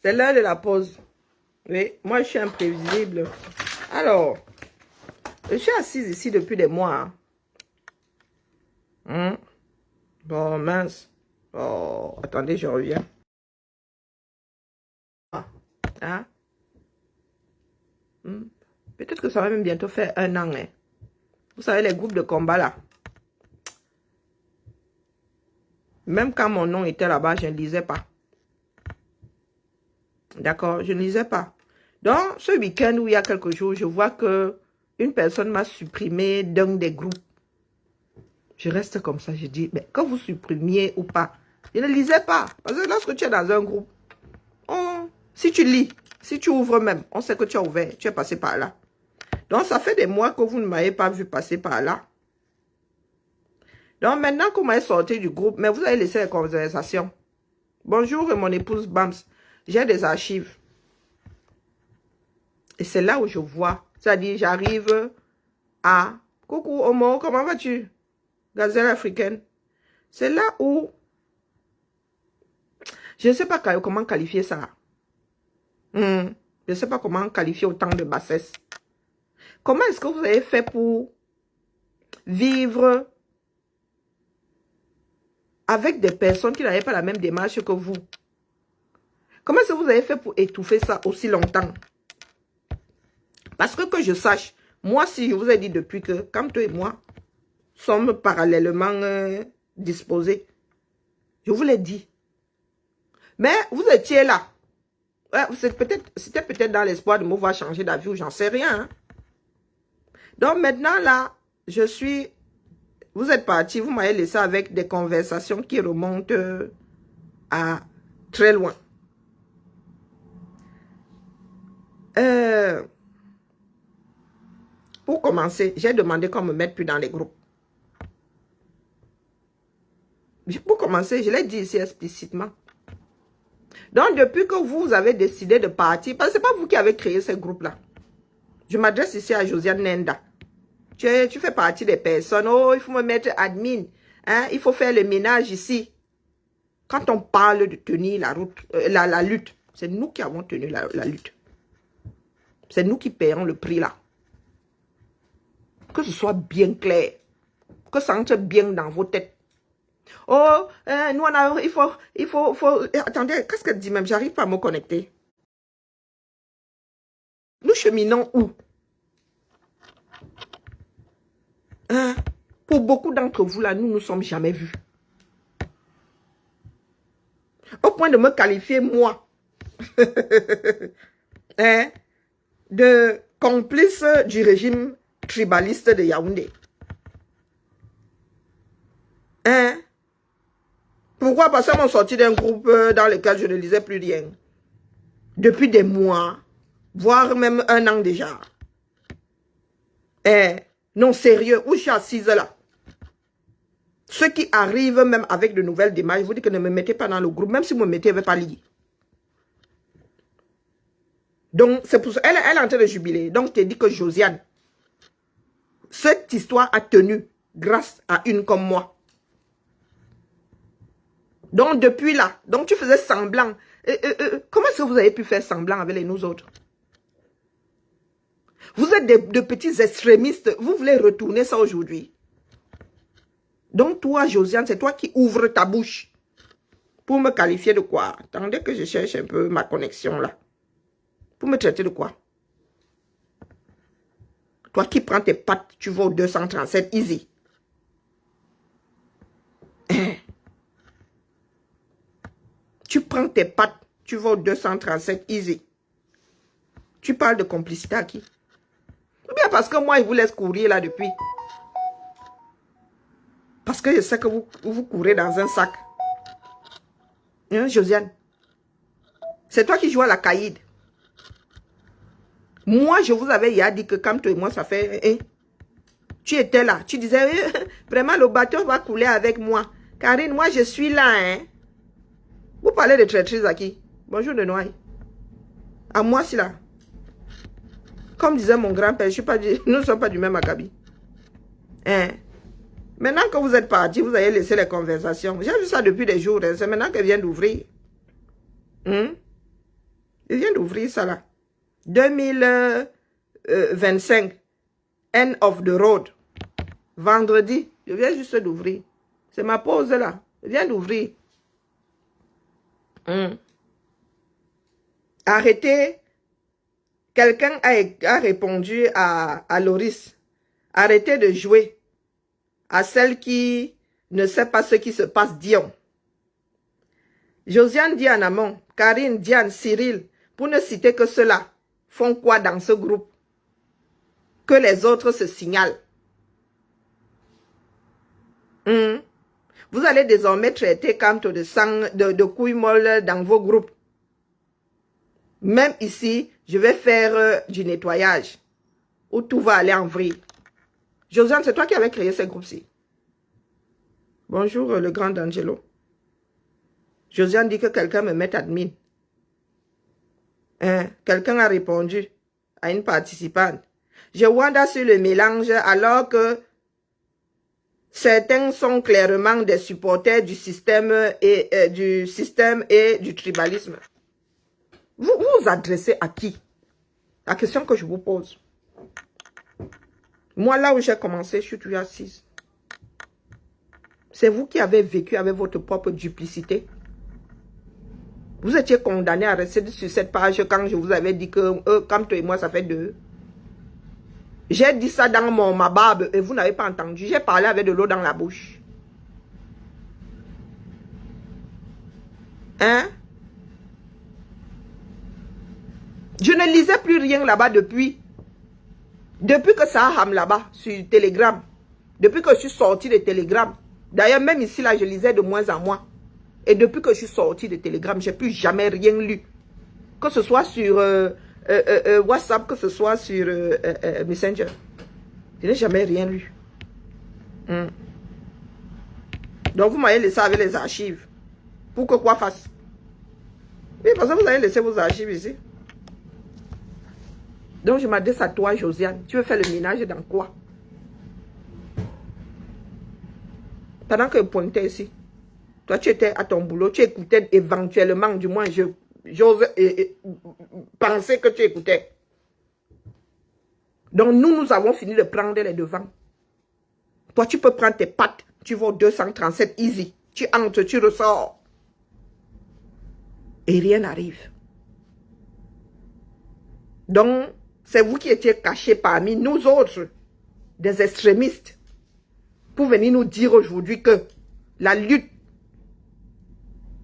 C'est l'heure de la pause. Oui, moi, je suis imprévisible. Alors, je suis assise ici depuis des mois. Bon, mince. Oh, attendez, je reviens. Hein? Peut-être que ça va même bientôt faire 1 an. Hein. Vous savez, les groupes de combat là. Même quand mon nom était là-bas, je ne lisais pas. D'accord, je ne lisais pas. Donc, ce week-end où il y a quelques jours, je vois que une personne m'a supprimé d'un des groupes. Je reste comme ça, je dis, mais que vous supprimiez ou pas, je ne lisais pas. Parce que lorsque tu es dans un groupe, si tu lis, si tu ouvres même, on sait que tu as ouvert, tu es passé par là. Donc, ça fait des mois que vous ne m'avez pas vu passer par là. Donc, maintenant que vous m'avez sorti du groupe, mais vous avez laissé les conversations. Bonjour, mon épouse Bams. J'ai des archives. Et c'est là où je vois. C'est-à-dire, j'arrive à... Coucou, Omo, comment vas-tu? Gazelle africaine. C'est là où... Je ne sais pas comment qualifier ça. Je ne sais pas comment qualifier autant de bassesse. Comment est-ce que vous avez fait pour vivre avec des personnes qui n'avaient pas la même démarche que vous? Comment est-ce que vous avez fait pour étouffer ça aussi longtemps? Parce que je sache, moi, si je vous ai dit depuis que, quand toi et moi sommes parallèlement disposés, je vous l'ai dit. Mais vous étiez là. Ouais, c'était peut-être dans l'espoir de me voir changer d'avis ou j'en sais rien. Hein. Donc maintenant, là, je suis... Vous êtes parti, vous m'avez laissé avec des conversations qui remontent à très loin. Pour commencer, j'ai demandé qu'on me mette plus dans les groupes. Pour commencer, je l'ai dit ici explicitement. Donc, depuis que vous avez décidé de partir, parce que ce n'est pas vous qui avez créé ce groupe-là. Je m'adresse ici à Josiane Nenda. Tu fais partie des personnes. Oh, il faut me mettre admin. Hein, il faut faire le ménage ici. Quand on parle de tenir la lutte, c'est nous qui avons tenu la lutte. C'est nous qui payons le prix là. Que ce soit bien clair. Que ça entre bien dans vos têtes. Oh, nous on a, il faut, attendez, qu'est-ce qu'elle dit même? J'arrive pas à me connecter. Nous cheminons où? Hein? Pour beaucoup d'entre vous là, nous ne nous sommes jamais vus. Au point de me qualifier, moi, hein, de complice du régime tribaliste de Yaoundé. Hein? Pourquoi? Parce qu'on m'a sorti d'un groupe dans lequel je ne lisais plus rien. Depuis des mois, voire même 1 an déjà. Non, sérieux, où je suis assise là. Ceux qui arrivent même avec de nouvelles démarches, je vous dis que ne me mettez pas dans le groupe, même si vous me mettez, je ne vais pas lire. Donc, c'est pour ça, elle est en train de jubiler. Donc, je t'ai dit que Josiane, cette histoire a tenu grâce à une comme moi. Donc, depuis là, donc tu faisais semblant. Comment est-ce que vous avez pu faire semblant avec nous autres? Vous êtes de petits extrémistes. Vous voulez retourner ça aujourd'hui. Donc, toi, Josiane, c'est toi qui ouvres ta bouche. Pour me qualifier de quoi? Attendez que je cherche un peu ma connexion là. Pour me traiter de quoi? Toi qui prends tes pattes, tu vas au 237 easy. Tu prends tes pattes, tu vas au 237 easy. Tu parles de complicité à qui? Ou bien parce que moi, je vous laisse courir là depuis. Parce que je sais que vous courez dans un sac. Hein, Josiane? C'est toi qui joues à la caïd. Moi, je vous avais hier dit que quand toi et moi, ça fait... tu étais là. Tu disais, vraiment, le bateau va couler avec moi. Karine, moi, je suis là. Hein? Vous parlez de traîtrise à qui? Bonjour, de Noailles. À moi, c'est là. Comme disait mon grand-père, nous ne sommes pas du même acabit. Hein? Maintenant que vous êtes parti, vous avez laissé les conversations. J'ai vu ça depuis des jours. Hein? C'est maintenant qu'elle vient d'ouvrir. d'ouvrir ça là. 2025. End of the road. Vendredi. Je viens juste d'ouvrir. C'est ma pause là. Je viens d'ouvrir. Arrêtez. Quelqu'un a répondu à Loris. Arrêtez de jouer à celle qui ne sait pas ce qui se passe, Dion. Josiane dit en amont, Karine, Diane, Cyril, pour ne citer que ceux-là, font quoi dans ce groupe? Que les autres se signalent. Vous allez désormais traiter Kamto de sang, de couilles molles dans vos groupes. Même ici, je vais faire du nettoyage. Où tout va aller en vrille. Josiane, c'est toi qui avais créé ce groupe-ci. Bonjour, le grand Angelo. Josiane dit que quelqu'un me met admin. Quelqu'un a répondu à une participante. Je Wanda sur le mélange alors que certains sont clairement des supporters du système et du tribalisme. Vous vous adressez à qui? La question que je vous pose. Moi, là où j'ai commencé, je suis toujours assise. C'est vous qui avez vécu avec votre propre duplicité. Vous étiez condamné à rester sur cette page quand je vous avais dit que comme toi et moi, ça fait 2. J'ai dit ça dans ma barbe et vous n'avez pas entendu. J'ai parlé avec de l'eau dans la bouche. Hein? Je ne lisais plus rien là-bas depuis. Depuis que ça a ham là-bas sur Telegram. Depuis que je suis sortie de Telegram. D'ailleurs, même ici, là, je lisais de moins en moins. Et depuis que je suis sortie de Telegram, je n'ai plus jamais rien lu. Que ce soit sur WhatsApp, que ce soit sur Messenger. Je n'ai jamais rien lu. Donc, vous m'avez laissé avec les archives. Pour que quoi fasse? Oui, parce que vous avez laissé vos archives ici. Donc, je m'adresse à toi, Josiane. Tu veux faire le ménage dans quoi? Pendant que je pointais ici. Toi, tu étais à ton boulot. Tu écoutais éventuellement, du moins, j'ose penser que tu écoutais. Donc, nous avons fini de prendre les devants. Toi, tu peux prendre tes pattes. Tu vas au 237 easy. Tu entres, tu ressors. Et rien n'arrive. Donc, c'est vous qui étiez cachés parmi nous autres, des extrémistes, pour venir nous dire aujourd'hui que la lutte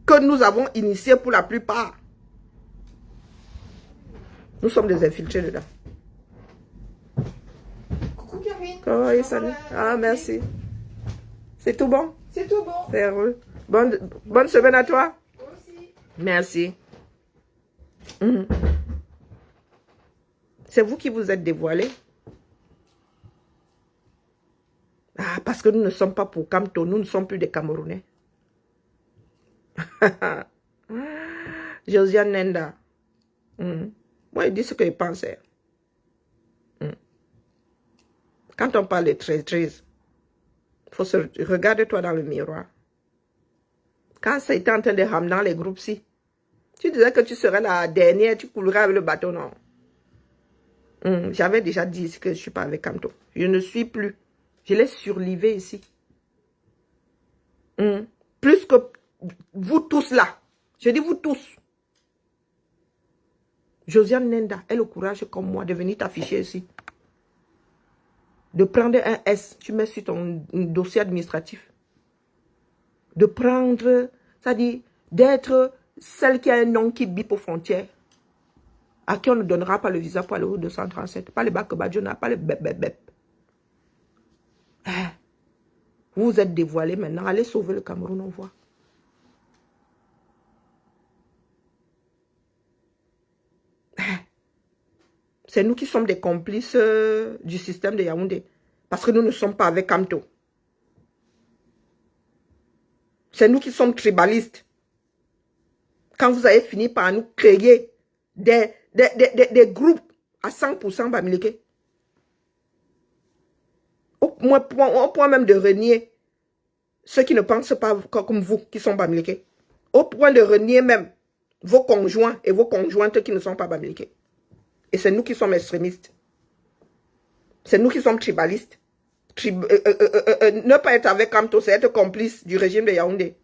que nous avons initiée pour la plupart, nous sommes des infiltrés dedans. Coucou Karine. Oh, oui, salut. Ah, merci. C'est tout bon? C'est tout bon. C'est heureux. Bonne semaine à toi. Toi aussi. Merci. C'est vous qui vous êtes dévoilé. Ah, parce que nous ne sommes pas pour Kamto, nous ne sommes plus des Camerounais. Josiane Nenda. Moi, il dit ce que je pensais. Quand on parle de traîtrise, il faut se regarder toi dans le miroir. Quand ça était en train de ramener dans les groupes-ci, tu disais que tu serais la dernière, tu coulerais avec le bateau, non? J'avais déjà dit que je ne suis pas avec Kamto. Je ne suis plus. Je l'ai surlivé ici. Plus que vous tous là. Je dis vous tous. Josiane Nenda, elle a le courage comme moi de venir t'afficher ici. De prendre un S, tu mets sur ton dossier administratif. De prendre, c'est-à-dire d'être celle qui a un nom qui bip aux frontières. À qui on ne donnera pas le visa pour aller au 237. Pas les Bakabadjona, pas les bep. Vous vous êtes dévoilé maintenant. Allez sauver le Cameroun, on voit. C'est nous qui sommes des complices du système de Yaoundé. Parce que nous ne sommes pas avec Kamto. C'est nous qui sommes tribalistes. Quand vous avez fini par nous créer des groupes à 100% Bamileke. Au point même de renier ceux qui ne pensent pas comme vous, qui sont Bamileke. Au point de renier même vos conjoints et vos conjointes qui ne sont pas bamileke. Et c'est nous qui sommes extrémistes. C'est nous qui sommes tribalistes. Ne pas être avec Kamto, c'est être complice du régime de Yaoundé.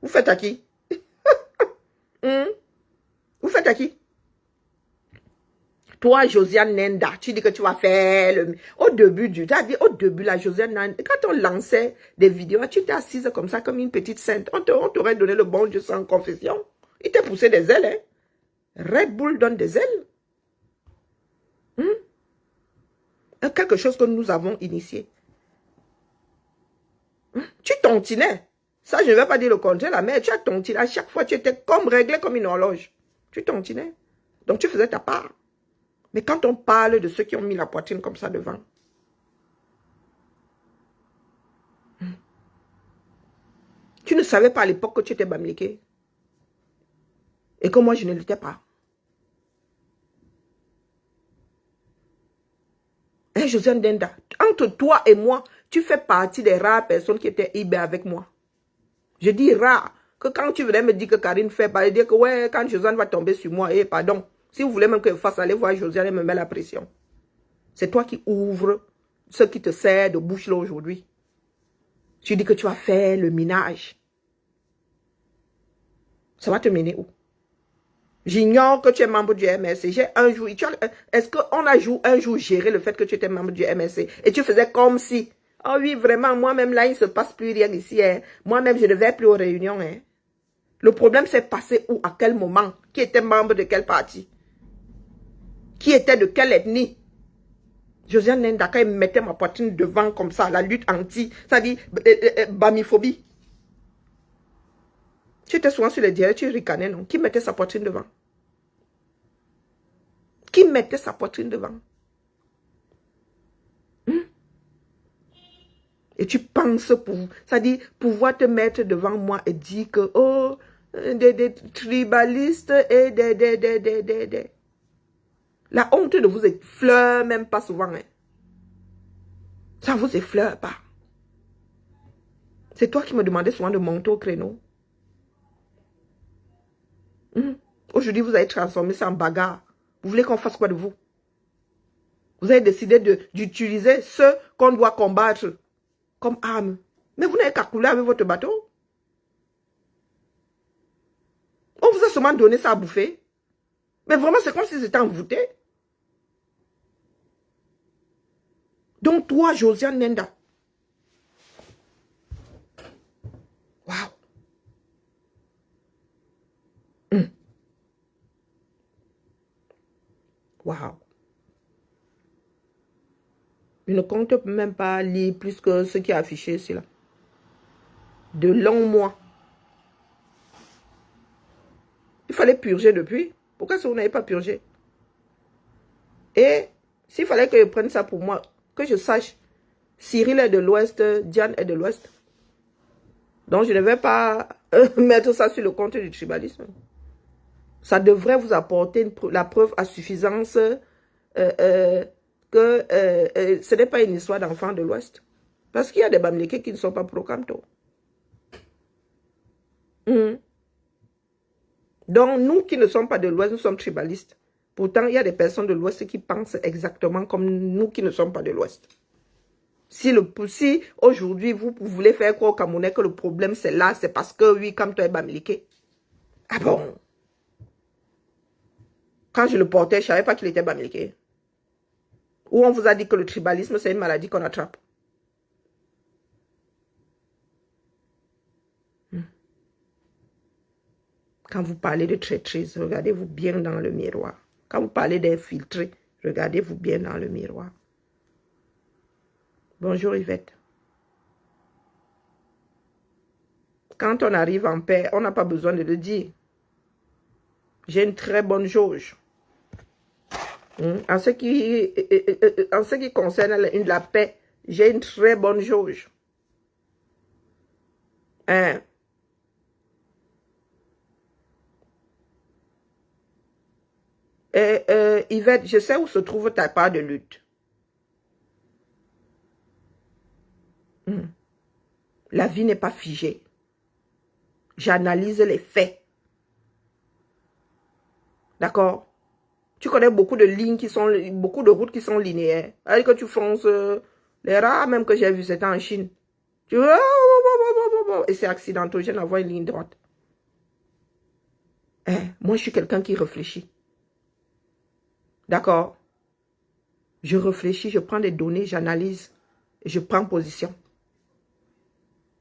Vous faites à qui? Vous faites à qui? Toi, Josiane Nenda, tu dis que tu vas faire le... Au début, au début, la Josiane Nenda, quand on lançait des vidéos, tu t'es assise comme ça, comme une petite sainte. On t'aurait donné le bon Dieu sans confession. Il t'a poussé des ailes, hein. Red Bull donne des ailes. Quelque chose que nous avons initié. Tu tontinais. Ça, je ne vais pas dire le contraire, la mère, tu as tontiné. À chaque fois, tu étais comme réglé comme une horloge. Tu tontinais. Donc, tu faisais ta part. Mais quand on parle de ceux qui ont mis la poitrine comme ça devant, tu ne savais pas à l'époque que tu étais bamileke. Et que moi, je ne l'étais pas. Hein, Josiane Denda, entre toi et moi, tu fais partie des rares personnes qui étaient IB avec moi. Je dis rare. Que quand tu venais me dire que Karine fait, bah, dire que ouais, quand Josiane va tomber sur moi, pardon. Si vous voulez même que je fasse aller voir Josiane et me met la pression. C'est toi qui ouvres ce qui te sert de bouche là aujourd'hui. Tu dis que tu vas faire le minage. Ça va te mener où? J'ignore que tu es membre du MRC. J'ai un jour, est-ce qu'on a un jour géré le fait que tu étais membre du MRC et tu faisais comme si, oh oui, vraiment, moi-même là, il ne se passe plus rien ici. Hein. Moi-même, je ne vais plus aux réunions. Hein. Le problème s'est passé où, à quel moment? Qui était membre de quel parti? Qui était de quelle ethnie? Josiane Nendaka, il mettait ma poitrine devant comme ça, la lutte anti, ça dit bamiphobie. Tu étais souvent sur les diarrhées, tu ricanais, non? Qui mettait sa poitrine devant? Qui mettait sa poitrine devant? Et tu penses, ça dit, pouvoir te mettre devant moi et dire que, oh, des tribalistes et des. La honte ne vous effleure même pas souvent. Hein. Ça vous effleure pas. C'est toi qui me demandais souvent de monter au créneau. Aujourd'hui, vous avez transformé ça en bagarre. Vous voulez qu'on fasse quoi de vous? Vous avez décidé d'utiliser ce qu'on doit combattre comme arme. Mais vous n'avez qu'à couler avec votre bateau. On vous a seulement donné ça à bouffer. Mais vraiment, c'est comme si c'était envoûté. Donc toi, Josiane Nenda. Waouh. Waouh. Je ne compte même pas lire plus que ce qui est affiché ici. Là. De longs mois. Il fallait purger depuis. Pourquoi vous n'avez pas purgé? Et s'il fallait que je prenne ça pour moi, que je sache, Cyril est de l'Ouest, Diane est de l'Ouest. Donc je ne vais pas mettre ça sur le compte du tribalisme. Ça devrait vous apporter la preuve à suffisance que ce n'est pas une histoire d'enfants de l'Ouest. Parce qu'il y a des Bamileke qui ne sont pas pro-Kamto. Donc, nous qui ne sommes pas de l'Ouest, nous sommes tribalistes. Pourtant, il y a des personnes de l'Ouest qui pensent exactement comme nous qui ne sommes pas de l'Ouest. Si aujourd'hui, vous voulez faire croire au Camerounais que le problème c'est là, c'est parce que, oui, Kamto est Bamileke. Ah bon? Quand je le portais, je ne savais pas qu'il était Bamileke. Ou on vous a dit que le tribalisme, c'est une maladie qu'on attrape. Quand vous parlez de traîtrise, regardez-vous bien dans le miroir. Quand vous parlez d'infiltrés, regardez-vous bien dans le miroir. Bonjour Yvette. Quand on arrive en paix, on n'a pas besoin de le dire. J'ai une très bonne jauge. En ce qui concerne la paix, j'ai une très bonne jauge. Yvette, je sais où se trouve ta part de lutte. La vie n'est pas figée. J'analyse les faits. D'accord? Tu connais beaucoup de lignes qui sont, beaucoup de routes qui sont linéaires. Alors que tu fonces, les rares même que j'ai vu, c'était en Chine. Tu vois, et c'est accidentogène d'avoir une ligne droite. Moi, je suis quelqu'un qui réfléchit. D'accord? Je réfléchis, je prends des données, j'analyse, et je prends position.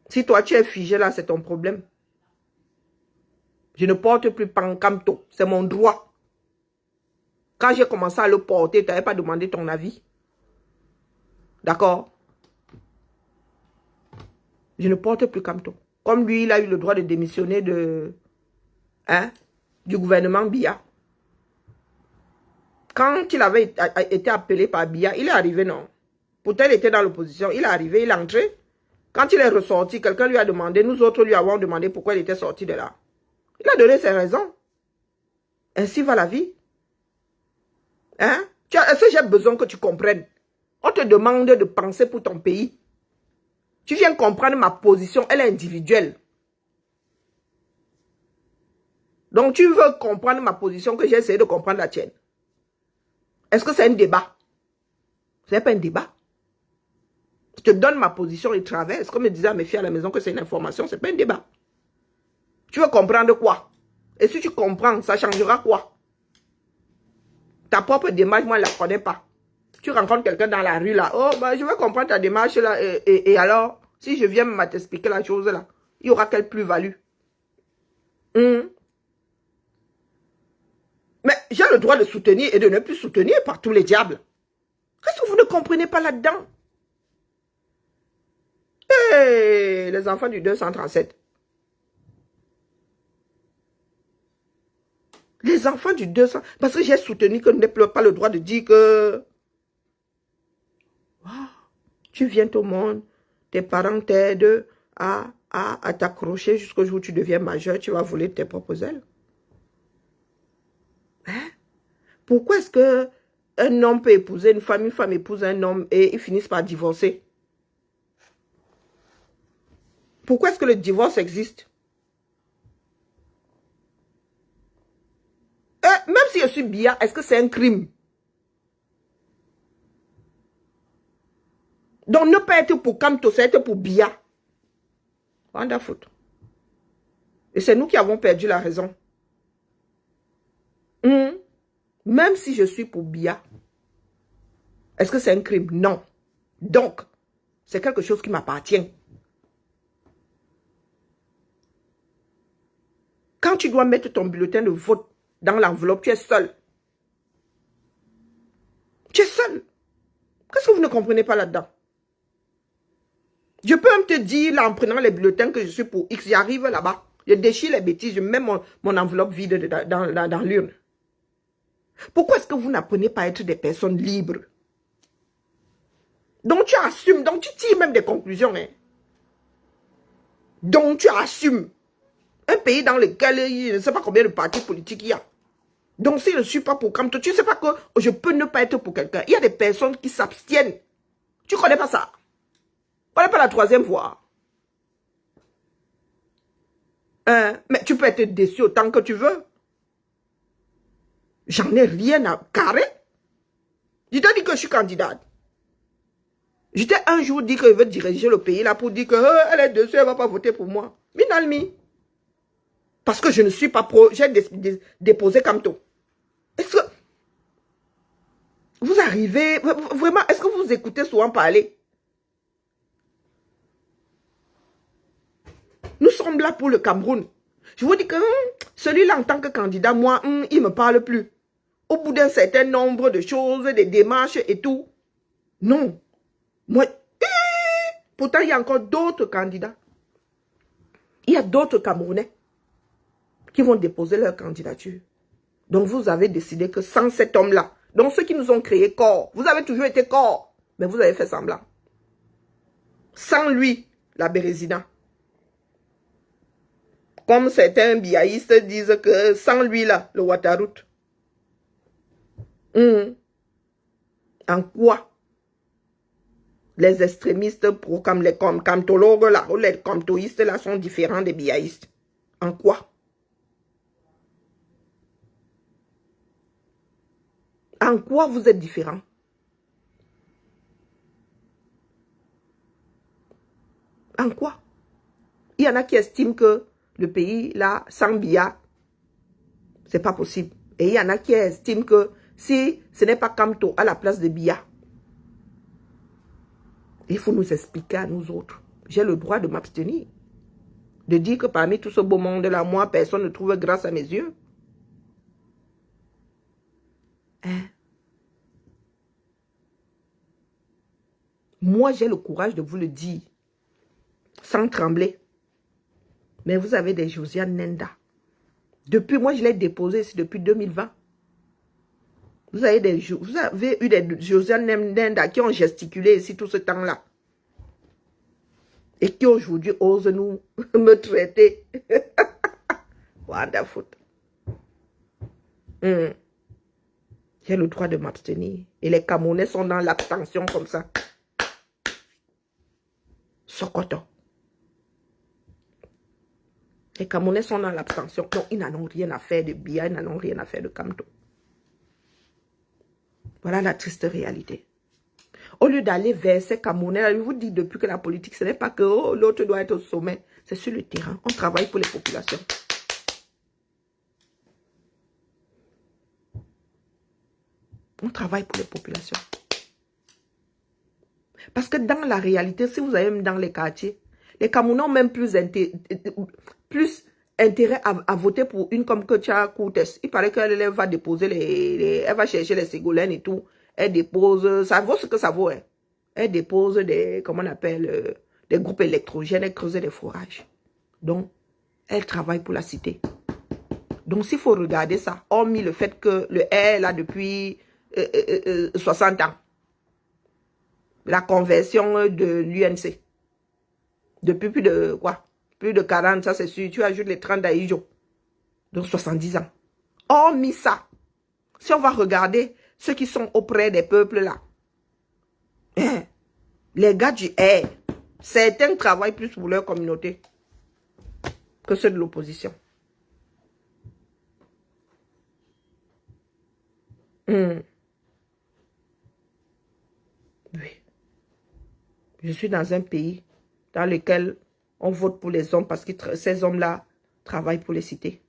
Si toi, tu es figé là, c'est ton problème. Je ne porte plus Pancamto, c'est mon droit. Quand j'ai commencé à le porter, tu n'avais pas demandé ton avis. D'accord? Je ne porte plus Camto. Comme lui, il a eu le droit de démissionner du gouvernement Biya. Quand il avait été appelé par Biya, il est arrivé, non? Pourtant, il était dans l'opposition. Il est arrivé, il est entré. Quand il est ressorti, quelqu'un lui a demandé, nous autres lui avons demandé pourquoi il était sorti de là. Il a donné ses raisons. Ainsi va la vie. Hein? Est-ce que j'ai besoin que tu comprennes? On te demande de penser pour ton pays. Tu viens comprendre ma position, elle est individuelle. Donc tu veux comprendre ma position que j'ai essayé de comprendre la tienne. Est-ce que c'est un débat? Ce n'est pas un débat. Je te donne ma position et traverse. Comme je disais à mes filles à la maison que c'est une information, ce n'est pas un débat. Tu veux comprendre quoi? Et si tu comprends, ça changera quoi? Ta propre démarche, moi, je ne la connais pas. Tu rencontres quelqu'un dans la rue là. Oh, bah, je veux comprendre ta démarche là. Et alors, si je viens t'expliquer la chose là, il y aura quelle plus-value? Mais j'ai le droit de soutenir et de ne plus soutenir par tous les diables. Qu'est-ce que vous ne comprenez pas là-dedans? Hey, les enfants du 237. Les enfants du 200. Parce que j'ai soutenu que je n'ai pas le droit de dire que... Wow, tu viens au monde, tes parents t'aident à t'accrocher jusqu'au jour où tu deviens majeur, tu vas voler tes propres ailes. Hein? Pourquoi est-ce que un homme peut épouser une femme épouse un homme et ils finissent par divorcer? Pourquoi est-ce que le divorce existe? Même si je suis Biya, est-ce que c'est un crime? Donc ne pas être pour Camto, c'est être pour Biya. Wonderful. Et c'est nous qui avons perdu la raison. Même si je suis pour Biya, est-ce que c'est un crime? Non. Donc, c'est quelque chose qui m'appartient. Quand tu dois mettre ton bulletin de vote dans l'enveloppe, tu es seul. Tu es seul. Qu'est-ce que vous ne comprenez pas là-dedans? Je peux même te dire, là, en prenant les bulletins, que je suis pour X, j'arrive là-bas, je déchire les bêtises, je mets mon enveloppe vide dans l'urne. Pourquoi est-ce que vous n'apprenez pas à être des personnes libres? Donc tu assumes, donc tu tires même des conclusions. Hein? Donc tu assumes. Un pays dans lequel je ne sais pas combien de partis politiques il y a. Donc si je ne suis pas pour Camto, tu ne sais pas que je peux ne pas être pour quelqu'un. Il y a des personnes qui s'abstiennent. Tu ne connais pas ça? Tu ne connais pas la troisième voie? Mais tu peux être déçu autant que tu veux. J'en ai rien à carrer. Je t'ai dit que je suis candidate. Je t'ai un jour dit que je veux diriger le pays là pour dire que elle est dessus, elle ne va pas voter pour moi. Minalmi. Parce que je ne suis pas pro, j'ai déposé Camto. Est-ce que vous arrivez, vraiment, est-ce que vous écoutez souvent parler? Nous sommes là pour le Cameroun. Je vous dis que celui-là en tant que candidat, moi, il ne me parle plus. Au bout d'un certain nombre de choses, des démarches et tout. Non. Moi, pourtant, il y a encore d'autres candidats. Il y a d'autres Camerounais qui vont déposer leur candidature. Donc, vous avez décidé que sans cet homme-là, donc ceux qui nous ont créé corps, vous avez toujours été corps, mais vous avez fait semblant. Sans lui, la Bérésina. Comme certains biaïstes disent que sans lui, là, le Ouattaraoute. En quoi les extrémistes comme les camtologues là, ou les camtoïstes là sont différents des biaïstes? En quoi? En quoi vous êtes différent? En quoi? Il y en a qui estiment que le pays, là, sans Biya, c'est pas possible. Et il y en a qui estiment que si ce n'est pas Kamto à la place de Biya, il faut nous expliquer à nous autres. J'ai le droit de m'abstenir. De dire que parmi tout ce beau monde-là, moi, personne ne trouve grâce à mes yeux. Hein? Moi, j'ai le courage de vous le dire. Sans trembler. Mais vous avez des Josiane Nenda. Depuis, moi, je l'ai déposé ici depuis 2020. Vous avez eu des Josiane Nenda qui ont gesticulé ici tout ce temps-là. Et qui aujourd'hui osent nous me traiter. Wonderful. J'ai le droit de m'abstenir. Et les Camerounais sont dans l'abstention comme ça. Sokoto. Les Camerounais sont dans l'abstention. Donc, ils n'en ont rien à faire de Biya, ils n'en ont rien à faire de Kamto. Voilà la triste réalité. Au lieu d'aller vers ces Camerounais, je vous dis depuis que la politique, ce n'est pas que oh, l'autre doit être au sommet. C'est sur le terrain. On travaille pour les populations. On travaille pour les populations. Parce que dans la réalité, si vous allez même dans les quartiers, les Camerounais ont même plus intérêt à voter pour une comme Ketia Koutes. Il paraît qu'elle va déposer elle va chercher les Ségolènes et tout. Elle dépose, ça vaut ce que ça vaut. Hein. Elle dépose comment on appelle, des groupes électrogènes, elle creuse des forages. Donc, elle travaille pour la cité. Donc, s'il faut regarder ça, hormis le fait que le est là depuis 60 ans. La conversion de l'UNC. Depuis plus de quoi? Plus de 40, ça c'est sûr. Tu ajoutes les 30 d'Aïjo. Donc 70 ans. Hormis ça, si on va regarder ceux qui sont auprès des peuples là, hein, les gars du air, certains travaillent plus pour leur communauté que ceux de l'opposition. Oui. Je suis dans un pays dans lequel on vote pour les hommes parce que ces hommes-là travaillent pour les cités.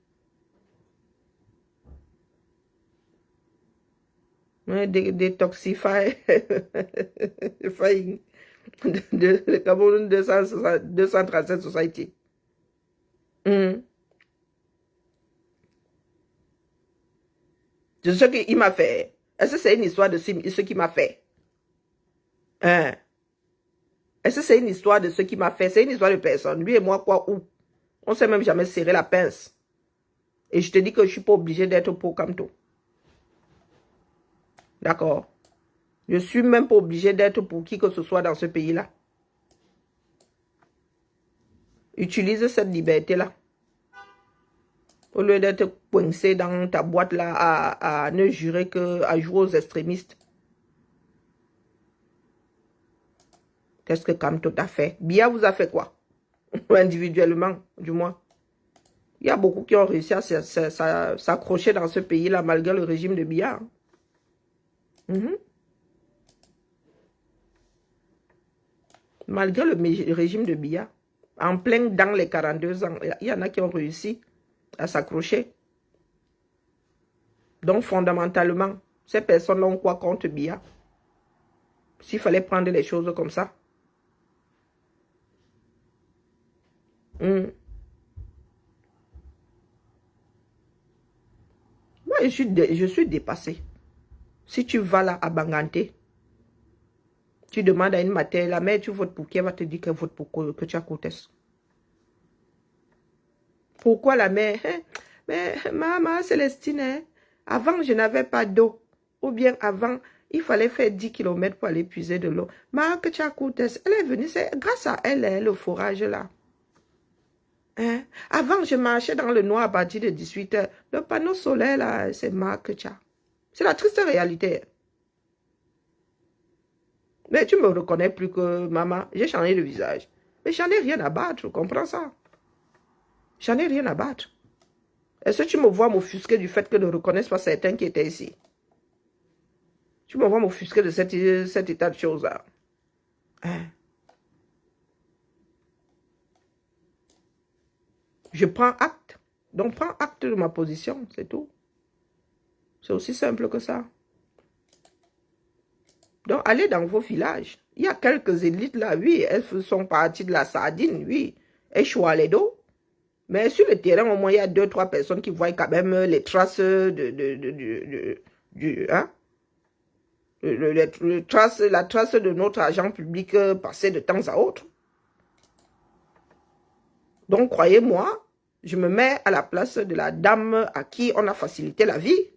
Détoxify le Cameroun 237 Society. C'est ce qu'il m'a fait. Est-ce que c'est une histoire de ce qu'il m'a fait? Hein? Est-ce que c'est une histoire de ce qu'il m'a fait? C'est une histoire de personne. Lui et moi, quoi, où? On ne s'est même jamais serré la pince. Et je te dis que je ne suis pas obligé d'être pour Kamto. D'accord? Je ne suis même pas obligé d'être pour qui que ce soit dans ce pays-là. Utilise cette liberté-là. Au lieu d'être coincé dans ta boîte-là à ne jurer qu'à jouer aux extrémistes. Qu'est-ce que Kamto t'a fait? Biya vous a fait quoi? Individuellement, du moins. Il y a beaucoup qui ont réussi à s'accrocher dans ce pays-là malgré le régime de Biya. Malgré le régime de Biya, en plein dans les 42 ans, il y en a qui ont réussi à s'accrocher. Donc, fondamentalement, ces personnes-là ont quoi contre Biya? S'il fallait prendre les choses comme ça. Moi, je suis dépassée. Si tu vas là à Banganté, tu demandes à une mater, la mère, tu votes pour qui? Elle va te dire qu'elle vote pour que tu as Koutes. Pourquoi la mère? Hein? Mais maman Célestine, hein? Avant, je n'avais pas d'eau. Ou bien avant, il fallait faire 10 km pour aller puiser de l'eau. Maman, que tu as Koutes, elle est venue, c'est grâce à elle, hein, le forage là. Hein? Avant, je marchais dans le noir à partir de 18 h. Le panneau solaire, là, c'est Marc Tcha. C'est la triste réalité. Mais tu me reconnais plus que maman. J'ai changé de visage. Mais j'en ai rien à battre, tu comprends ça? J'en ai rien à battre. Est-ce que tu me vois m'offusquer du fait que ne reconnaissent pas certains qui étaient ici? Tu me vois m'offusquer de cet état de choses-là. Hein? Je prends acte. Donc, prends acte de ma position, c'est tout. C'est aussi simple que ça. Donc, allez dans vos villages. Il y a quelques élites là, oui, elles sont parties de la sardine, oui. Échouent les dos. Mais sur le terrain, au moins, il y a 2-3 personnes qui voient quand même les traces hein? La trace de notre agent public passer de temps à autre. Donc, croyez-moi, je me mets à la place de la dame à qui on a facilité la vie,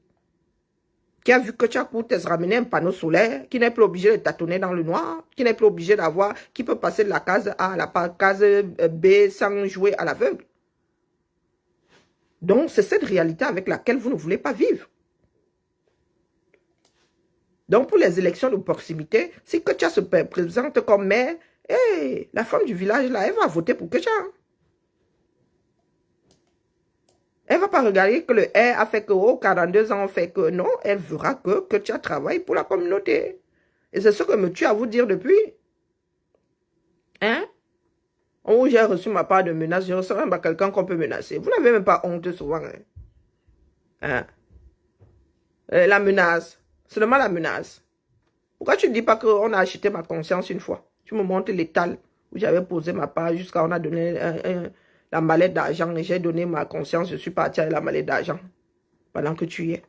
qui a vu que tu as coûté ramener un panneau solaire, qui n'est plus obligé de tâtonner dans le noir, qui n'est plus obligé d'avoir, qui peut passer de la case A à la case B sans jouer à l'aveugle. Donc, c'est cette réalité avec laquelle vous ne voulez pas vivre. Donc, pour les élections de proximité, si Ketia se présente comme maire, hey, la femme du village, là, elle va voter pour Ketia. Elle ne va pas regarder que le R a fait que, oh, 42 ans, on fait que, non, elle verra que Ketia travaille pour la communauté. Et c'est ce que me tue à vous dire depuis. Hein? Oh, j'ai reçu ma part de menace, je reçois même pas quelqu'un qu'on peut menacer. Vous n'avez même pas honte souvent. Hein? Hein? La menace, seulement la menace. Pourquoi tu ne dis pas qu'on a acheté ma conscience une fois? Tu me montres l'étal où j'avais posé ma part jusqu'à on a donné la mallette d'argent et j'ai donné ma conscience, je suis parti avec la mallette d'argent pendant que tu y es.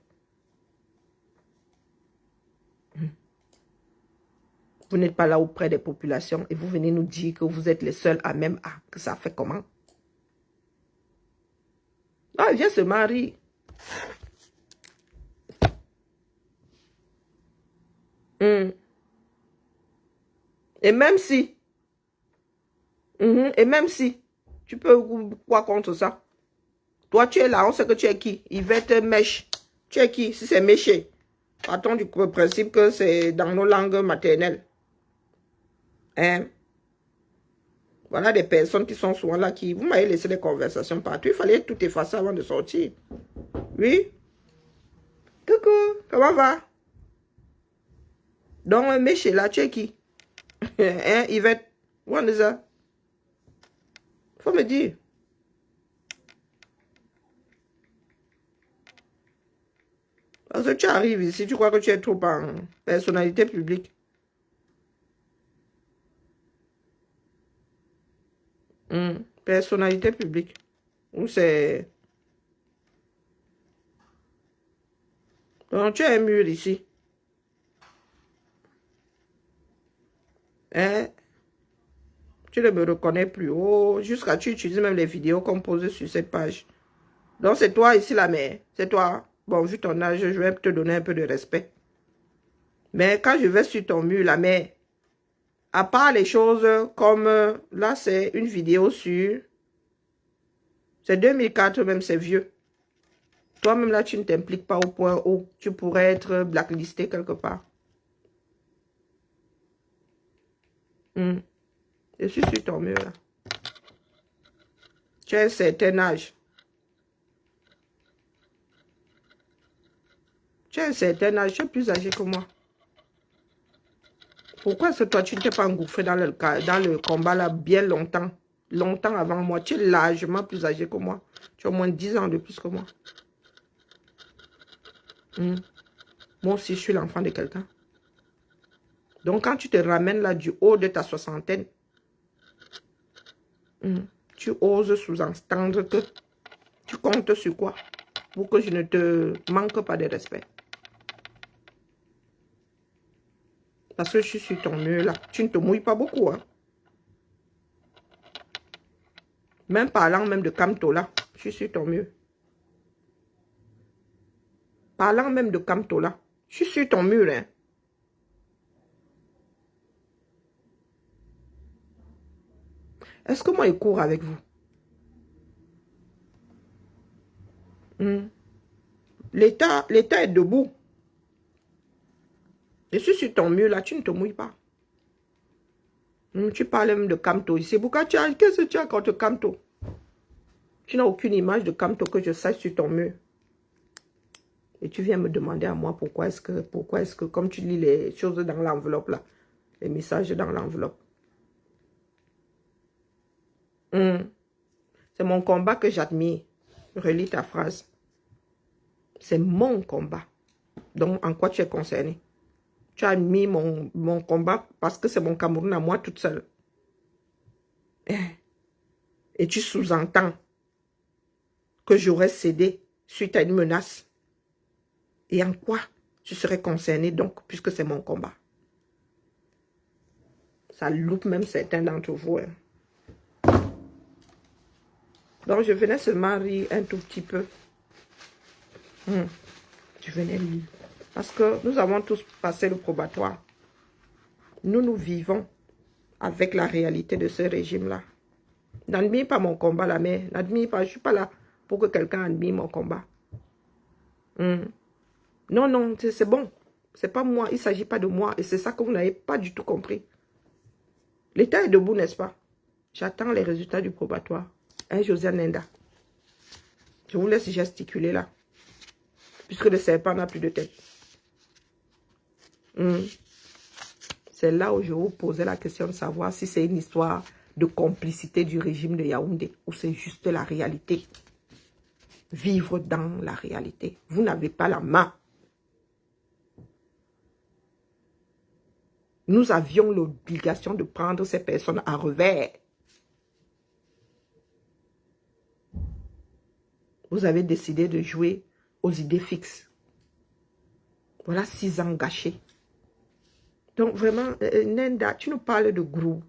Vous n'êtes pas là auprès des populations et vous venez nous dire que vous êtes les seuls à même à que ça fait comment? Ah, viens se marier. Et même si, tu peux quoi contre ça? Toi, tu es là, on sait que tu es qui? Yvette Mèche. Tu es qui? Si c'est Méché. Partons du principe que c'est dans nos langues maternelles. Hein? Voilà des personnes qui sont souvent là, qui... Vous m'avez laissé des conversations partout. Il fallait tout effacer avant de sortir. Oui? Coucou, comment va? Donc, Méché, là, tu es qui? Hein, Yvette? Où on est ça? Faut me dire. Parce que tu arrives ici, tu crois que tu es trop en personnalité publique. Personnalité publique. Ou c'est... Donc, tu as un mur ici. Hein? Tu ne me reconnais plus. Oh, jusqu'à tu utilises même les vidéos qu'on pose sur cette page. Donc, c'est toi ici la mère. C'est toi. Bon, vu ton âge, je vais te donner un peu de respect. Mais quand je vais sur ton mur, la mère, à part les choses comme... Là, c'est une vidéo sur... C'est 2004 même, c'est vieux. Toi-même, là, tu ne t'impliques pas au point où tu pourrais être blacklisté quelque part. Je suis sur ton mur, là. Tu as un certain âge. Tu as un certain âge, tu es plus âgé que moi. Pourquoi est-ce que toi, tu ne t'es pas engouffré dans le combat là bien longtemps? Longtemps avant moi. Tu es largement plus âgé que moi. Tu as au moins 10 ans de plus que moi. Moi aussi, je suis l'enfant de quelqu'un. Donc, quand tu te ramènes là du haut de ta soixantaine, tu oses sous-entendre que tu comptes sur quoi pour que je ne te manque pas de respect. Parce que je suis sur ton mur là. Tu ne te mouilles pas beaucoup. Hein? Même parlant même de Camto là. Je suis sur ton mur. Parlant même de Camto là. Je suis sur ton mur. Hein? Est-ce que moi, je cours avec vous? L'État est debout. Je suis sur ton mur là, tu ne te mouilles pas. Tu parles même de Camto ici. Pourquoi qu'est-ce que tu as contre Camto? Tu n'as aucune image de Camto que je sache sur ton mur. Et tu viens me demander à moi pourquoi est-ce que, comme tu lis les choses dans l'enveloppe là, les messages dans l'enveloppe. C'est mon combat que j'admire. Relis ta phrase. C'est mon combat. Donc, en quoi tu es concerné? Tu as admis mon combat parce que c'est mon Cameroun à moi toute seule. Et tu sous-entends que j'aurais cédé suite à une menace. Et en quoi tu serais concerné donc, puisque c'est mon combat? Ça loupe même certains d'entre vous. Donc, je venais seulement rire un tout petit peu. Je venais rire. Parce que nous avons tous passé le probatoire. Nous vivons avec la réalité de ce régime-là. N'admire pas mon combat, là, mais n'admire pas, je ne suis pas là pour que quelqu'un admire mon combat. Non, non, c'est bon. C'est pas moi, il ne s'agit pas de moi. Et c'est ça que vous n'avez pas du tout compris. L'État est debout, n'est-ce pas? J'attends les résultats du probatoire. Josiane Nenda. Je vous laisse gesticuler là. Puisque le serpent n'a plus de tête. C'est là où je vous posais la question de savoir si c'est une histoire de complicité du régime de Yaoundé ou c'est juste la réalité. Vivre dans la réalité. Vous n'avez pas la main. Nous avions l'obligation de prendre ces personnes à revers. Vous avez décidé de jouer aux idées fixes. Voilà 6 ans gâchés. Donc vraiment, Nenda, tu nous parles de groupe.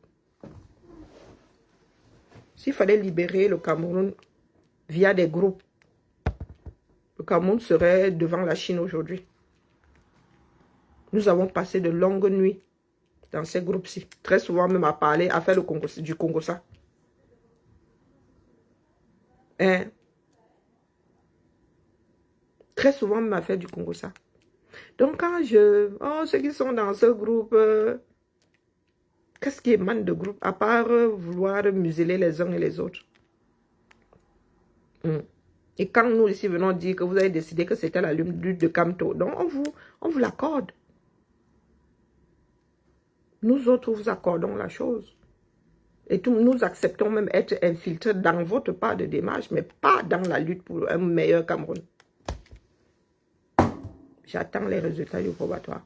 S'il fallait libérer le Cameroun via des groupes, le Cameroun serait devant la Chine aujourd'hui. Nous avons passé de longues nuits dans ces groupes-ci. Très souvent même à parler, à faire du Congo-ça. Très souvent même à faire du Congo-ça. Donc quand ceux qui sont dans ce groupe, qu'est-ce qui émane de groupe, à part vouloir museler les uns et les autres? Et quand nous ici venons dire que vous avez décidé que c'était la lutte de Kamto, donc on vous l'accorde. Nous autres vous accordons la chose. Et nous acceptons même être infiltrés dans votre part de démarche, mais pas dans la lutte pour un meilleur Cameroun. J'attends les résultats du probatoire.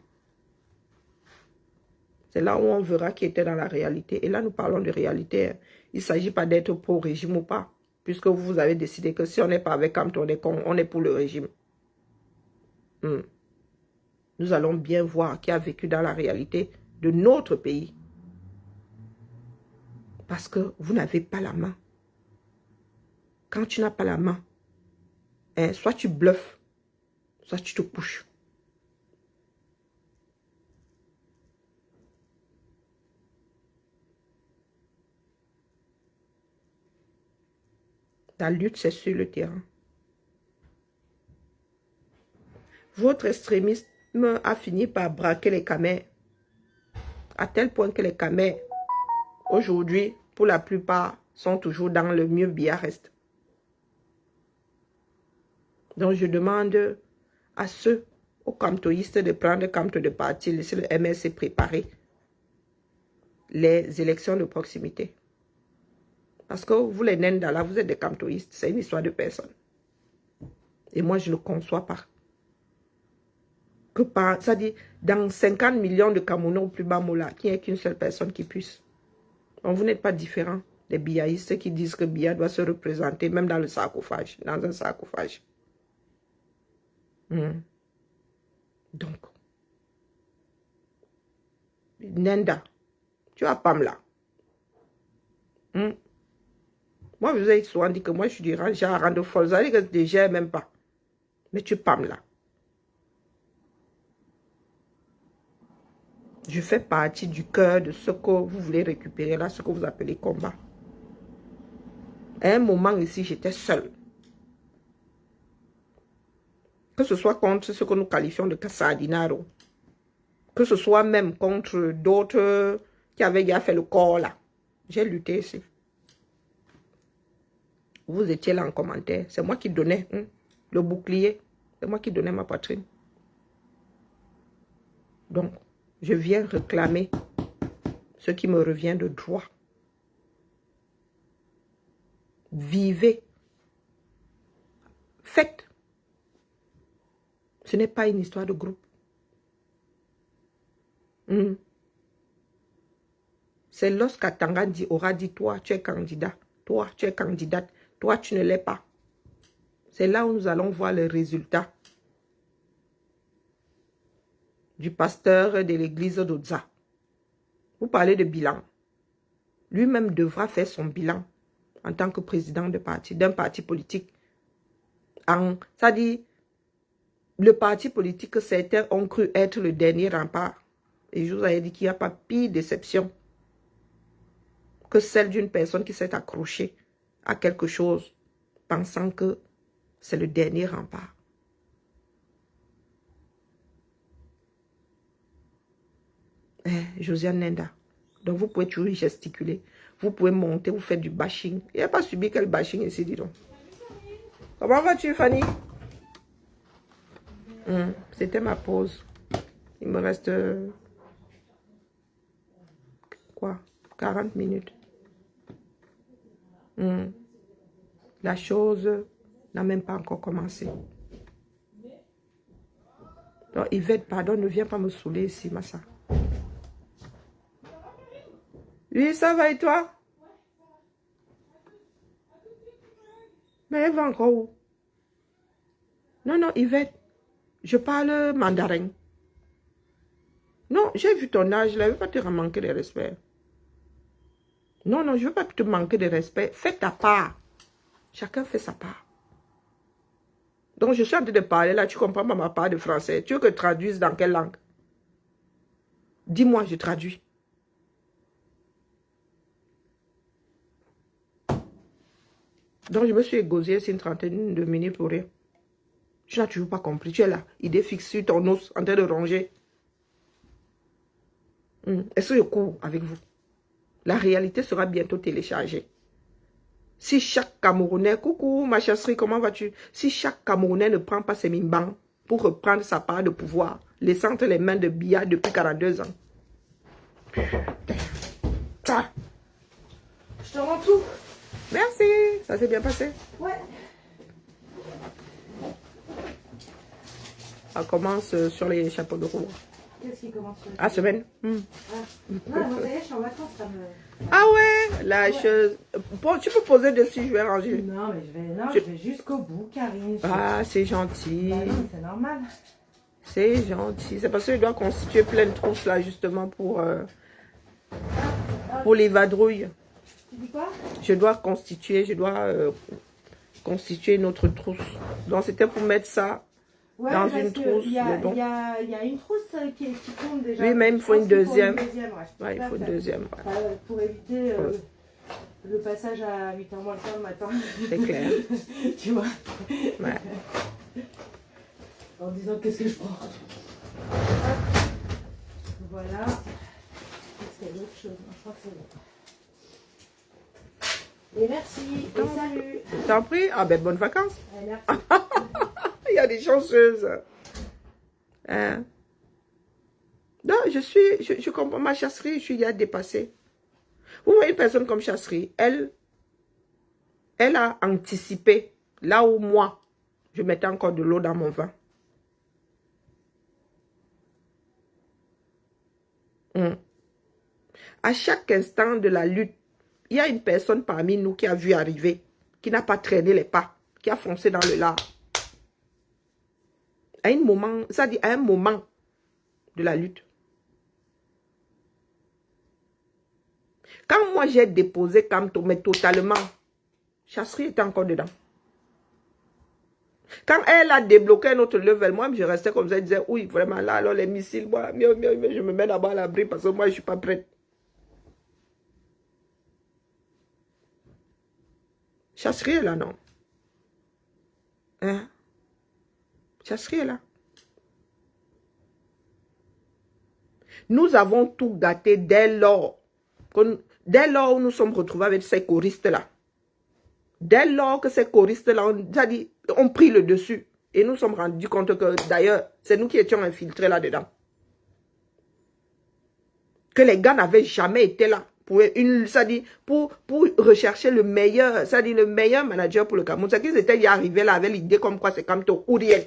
C'est là où on verra qui était dans la réalité. Et là, nous parlons de réalité. Il ne s'agit pas d'être pro-régime ou pas. Puisque vous avez décidé que si on n'est pas avec Kamto, on est pour le régime. Nous allons bien voir qui a vécu dans la réalité de notre pays. Parce que vous n'avez pas la main. Quand tu n'as pas la main, soit tu bluffes, soit tu te couches. La lutte, c'est sur le terrain. Votre extrémisme a fini par braquer les Camers. À tel point que les Camers, aujourd'hui, pour la plupart, sont toujours dans le mieux Biarritz. Donc, je demande à ceux, aux camtoïstes, de prendre Kamto de parti, laisser le MLC préparer les élections de proximité. Parce que vous, les Nenda, là, vous êtes des camtoïstes. C'est une histoire de personne. Et moi, je ne conçois pas. Ça dit, dans 50 millions de Camerounais au plus bas mot là, qu'il n'y ait qu'une seule personne qui puisse. Donc, vous n'êtes pas différent des biaïstes qui disent que Bia doit se représenter même dans le sarcophage, dans un sarcophage. Donc, Nenda, tu as Pamela. Moi, je vous ai souvent dit que moi, je suis du genre de folle. Ça veut dire que je ne gère même pas. Mais tu Pamela. Je fais partie du cœur de ce que vous voulez récupérer là, ce que vous appelez combat. À un moment ici, j'étais seule. Que ce soit contre ce que nous qualifions de Kassadinaro, que ce soit même contre d'autres qui avaient déjà fait le corps là. J'ai lutté ici. Vous étiez là en commentaire. C'est moi qui donnais le bouclier. C'est moi qui donnais ma poitrine. Donc, je viens réclamer ce qui me revient de droit. Vivez. Faites. Ce n'est pas une histoire de groupe. C'est lorsqu'Atangandi aura dit, toi, tu es candidat. Toi, tu es candidate. Toi, tu ne l'es pas. C'est là où nous allons voir le résultat du pasteur de l'église d'Oza. Vous parlez de bilan. Lui-même devra faire son bilan en tant que président de parti, d'un parti politique. Ça dit, le parti politique que certains ont cru être le dernier rempart. Et je vous avais dit qu'il n'y a pas pire déception que celle d'une personne qui s'est accrochée à quelque chose, pensant que c'est le dernier rempart. Josiane Nenda. Donc vous pouvez toujours gesticuler. Vous pouvez monter, vous faites du bashing. Il n'y a pas subi quel bashing ici, dis donc. Comment vas-tu, Fanny? C'était ma pause. Il me reste... quoi? 40 minutes. La chose n'a même pas encore commencé. Donc, Yvette, pardon, ne viens pas me saouler ici, Massa. Oui, ça va et toi? Mais elle va encore où? Non, non, Yvette, je parle mandarin. Non, j'ai vu ton âge, je ne veux pas te manquer de respect. Non, non, je ne veux pas te manquer de respect. Fais ta part. Chacun fait sa part. Donc, je suis en train de parler là, tu comprends pas ma part de français. Tu veux que je traduise dans quelle langue? Dis-moi, je traduis. Donc, je me suis égosée, c'est une trentaine de minutes pour rien. Tu n'as toujours pas compris. Tu es là, idée fixe sur ton os, en train de ronger. Est-ce que je cours avec vous? La réalité sera bientôt téléchargée. Si chaque Camerounais, coucou ma chasserie, comment vas-tu? Si chaque Camerounais ne prend pas ses mimbans pour reprendre sa part de pouvoir, laissant entre les mains de Biya depuis 42 ans. Ça. Je te rends tout. Merci, ça s'est bien passé. Ouais. On commence sur les chapeaux de roue. Qu'est-ce qui commence sur Ah, semaine. Ah, non, moi, ça y est, je suis en vacances, ça me... Ah ouais, la chose. Bon, tu peux poser dessus, je vais ranger. Non, mais je vais jusqu'au bout, Karine. Ah, c'est gentil. Bah non, c'est normal. C'est gentil. C'est parce que je dois constituer plein de trousses là, justement, pour les vadrouilles. Tu dis quoi? Je dois constituer une autre trousse. Donc, c'était pour mettre ça dans une trousse. Il y a une trousse qui tourne déjà. Oui, mais il me faut une deuxième. Ouais, Il faut une deuxième. Ouais. Pour éviter le passage à 8h moins le quart le matin. C'est clair. Tu vois. Ouais. En disant qu'est-ce que je prends. Voilà. Est-ce qu'il y a d'autres choses? Je crois que c'est bon. Et merci. Et salut. T'en prie. Ah ben, bonnes vacances. Merci. Il y a des chanceuses. Hein? Non, je comprends ma chasserie, je suis déjà dépassée. Vous voyez une personne comme chasserie, elle a anticipé là où moi, je mettais encore de l'eau dans mon vin. À chaque instant de la lutte, il y a une personne parmi nous qui a vu arriver, qui n'a pas traîné les pas, qui a foncé dans le lard. À un moment, ça dit à un moment de la lutte. Quand moi j'ai déposé Kamto, mais totalement, chasserie était encore dedans. Quand elle a débloqué un autre level, moi je restais comme ça, je disais, oui, vraiment là, alors les missiles, moi, je me mets d'abord à l'abri parce que moi je ne suis pas prête. Chasserie est là, non? Hein? Chasserie est là. Nous avons tout gâté dès lors où nous sommes retrouvés avec ces choristes-là. Dès lors que ces choristes-là ont pris le dessus. Et nous sommes rendus compte que, d'ailleurs, c'est nous qui étions infiltrés là-dedans. Que les gars n'avaient jamais été là pour rechercher le meilleur, c'est-à-dire le meilleur manager pour le Cameroun. C'est qu'ils étaient y arrivés là avec l'idée comme quoi c'est Kamto ou rien.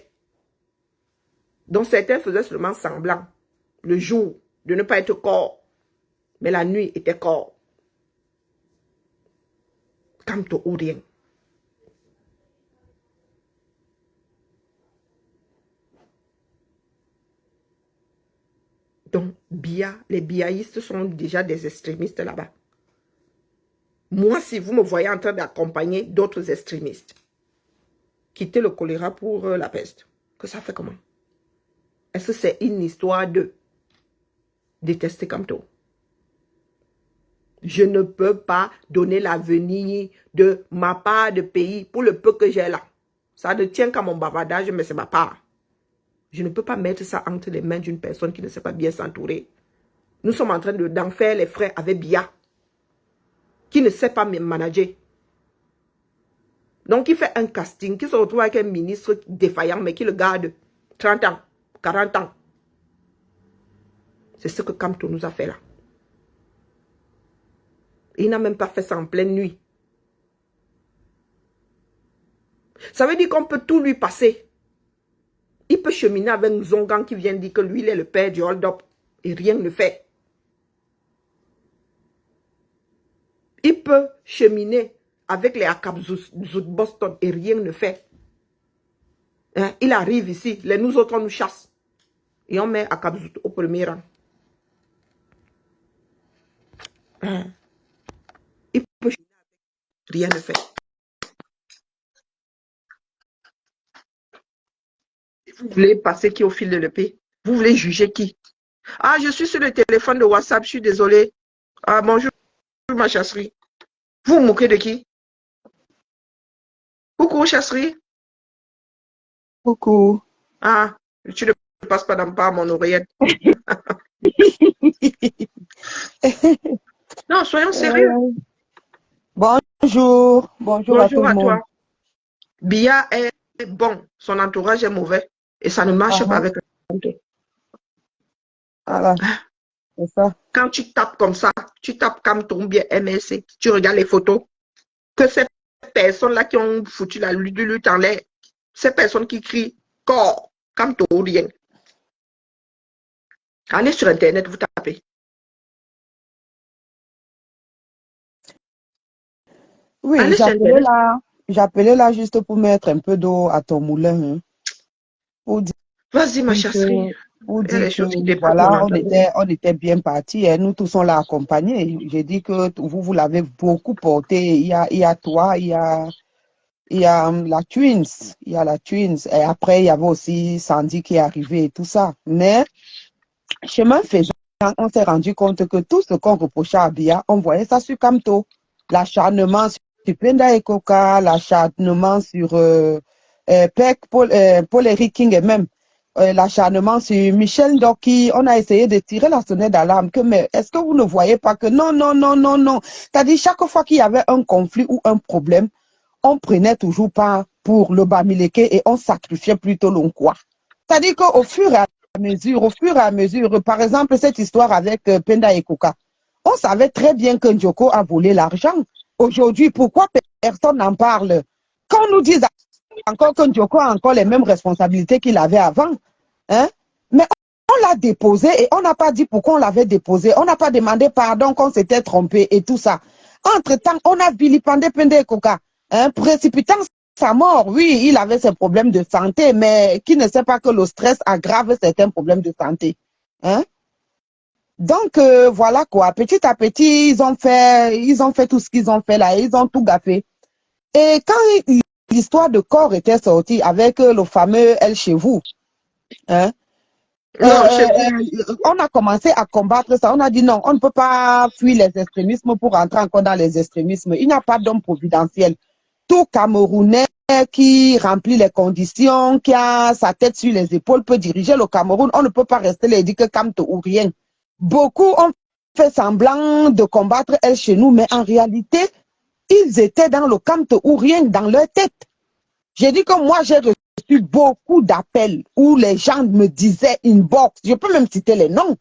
Donc certains faisaient seulement semblant le jour de ne pas être corps. Mais la nuit était corps. Kamto ou rien. Donc, les biaïstes sont déjà des extrémistes là-bas. Moi, si vous me voyez en train d'accompagner d'autres extrémistes, quitter le choléra pour la peste, que ça fait comment? Est-ce que c'est une histoire de détester Kamto? Je ne peux pas donner l'avenir de ma part de pays pour le peu que j'ai là. Ça ne tient qu'à mon bavardage, mais c'est ma part. Je ne peux pas mettre ça entre les mains d'une personne qui ne sait pas bien s'entourer. Nous sommes en train d'en faire les frais avec Bia, qui ne sait pas manager. Donc, il fait un casting, qui se retrouve avec un ministre défaillant, mais qui le garde 30 ans, 40 ans. C'est ce que Kamto nous a fait là. Il n'a même pas fait ça en pleine nuit. Ça veut dire qu'on peut tout lui passer. Il peut cheminer avec Nzongan qui vient dire que lui, il est le père du hold-up. Et rien ne fait. Il peut cheminer avec les Akabzout Boston et rien ne fait. Hein? Il arrive ici, nous autres, on nous chasse. Et on met Akabzout au premier rang. Hein? Il peut cheminer avec rien ne fait. Vous voulez passer qui au fil de l'épée? Vous voulez juger qui? Ah, je suis sur le téléphone de WhatsApp, je suis désolé. Ah, bonjour, ma chasserie. Vous vous moquez de qui? Coucou, chasserie. Coucou. Ah, tu ne passes pas dans pas mon oreillette. Non, soyons sérieux. Bonjour. Bonjour à tout le monde. Toi. Bia est bon, son entourage est mauvais. Et ça ne marche pas avec le. Voilà, c'est ça. Quand tu tapes comme ça, tu tapes Kamto bien MSC, tu regardes les photos, que ces personnes-là qui ont foutu la lutte en l'air, ces personnes qui crient corps, Kamto rien. Allez sur Internet, vous tapez. Oui, j'appelais là juste pour mettre un peu d'eau à ton moulin. Hein, pour dire Vas-y, ma chasserie. que, voilà, on était bien partis. Hein, nous tous on l'a accompagné. J'ai dit que vous l'avez beaucoup porté. Il y a toi, il y a la Twins. Il y a la Twins. Et après, il y avait aussi Sandy qui est arrivé et tout ça. Mais, chemin faisant, on s'est rendu compte que tout ce qu'on reprochait à Bia, on voyait ça sur Kamto. L'acharnement sur Penda et Coca, l'acharnement sur Peck, Paul-Éric King et même l'acharnement sur Michel Doki. On a essayé de tirer la sonnette d'alarme. Mais est-ce que vous ne voyez pas que non, non, non, non, non. C'est-à-dire, chaque fois qu'il y avait un conflit ou un problème, on prenait toujours pas pour le Bamileke et on sacrifiait plutôt l'Onkwa. C'est-à-dire qu'au fur et à mesure, par exemple, cette histoire avec Penda et Coca, on savait très bien que Njoko a volé l'argent. Aujourd'hui, pourquoi personne n'en parle? Quand on nous dit encore que Njoko a encore les mêmes responsabilités qu'il avait avant, hein? Mais on l'a déposé et on n'a pas dit pourquoi on l'avait déposé. On n'a pas demandé pardon qu'on s'était trompé et tout ça. Entre-temps, on a vilipendé Penda et Coca, hein, précipitant sa mort. Oui, il avait ses problèmes de santé, mais qui ne sait pas que le stress aggrave certains problèmes de santé, hein? Donc, voilà quoi, petit à petit, ils ont fait tout ce qu'ils ont fait là, ils ont tout gaffé. Et quand l'histoire de corps était sortie avec le fameux Elle chez vous, hein, on a commencé à combattre ça. On a dit non, on ne peut pas fuir les extrémismes pour entrer encore dans les extrémismes. Il n'y a pas d'homme providentiel. Tout Camerounais qui remplit les conditions, qui a sa tête sur les épaules, peut diriger le Cameroun. On ne peut pas rester là et dire que Kamto ou rien. Beaucoup ont fait semblant de combattre elle chez nous, mais en réalité, ils étaient dans le Kamto ou rien dans leur tête. J'ai dit que moi, j'ai reçu reçu beaucoup d'appels où les gens me disaient inbox, je peux même citer les noms,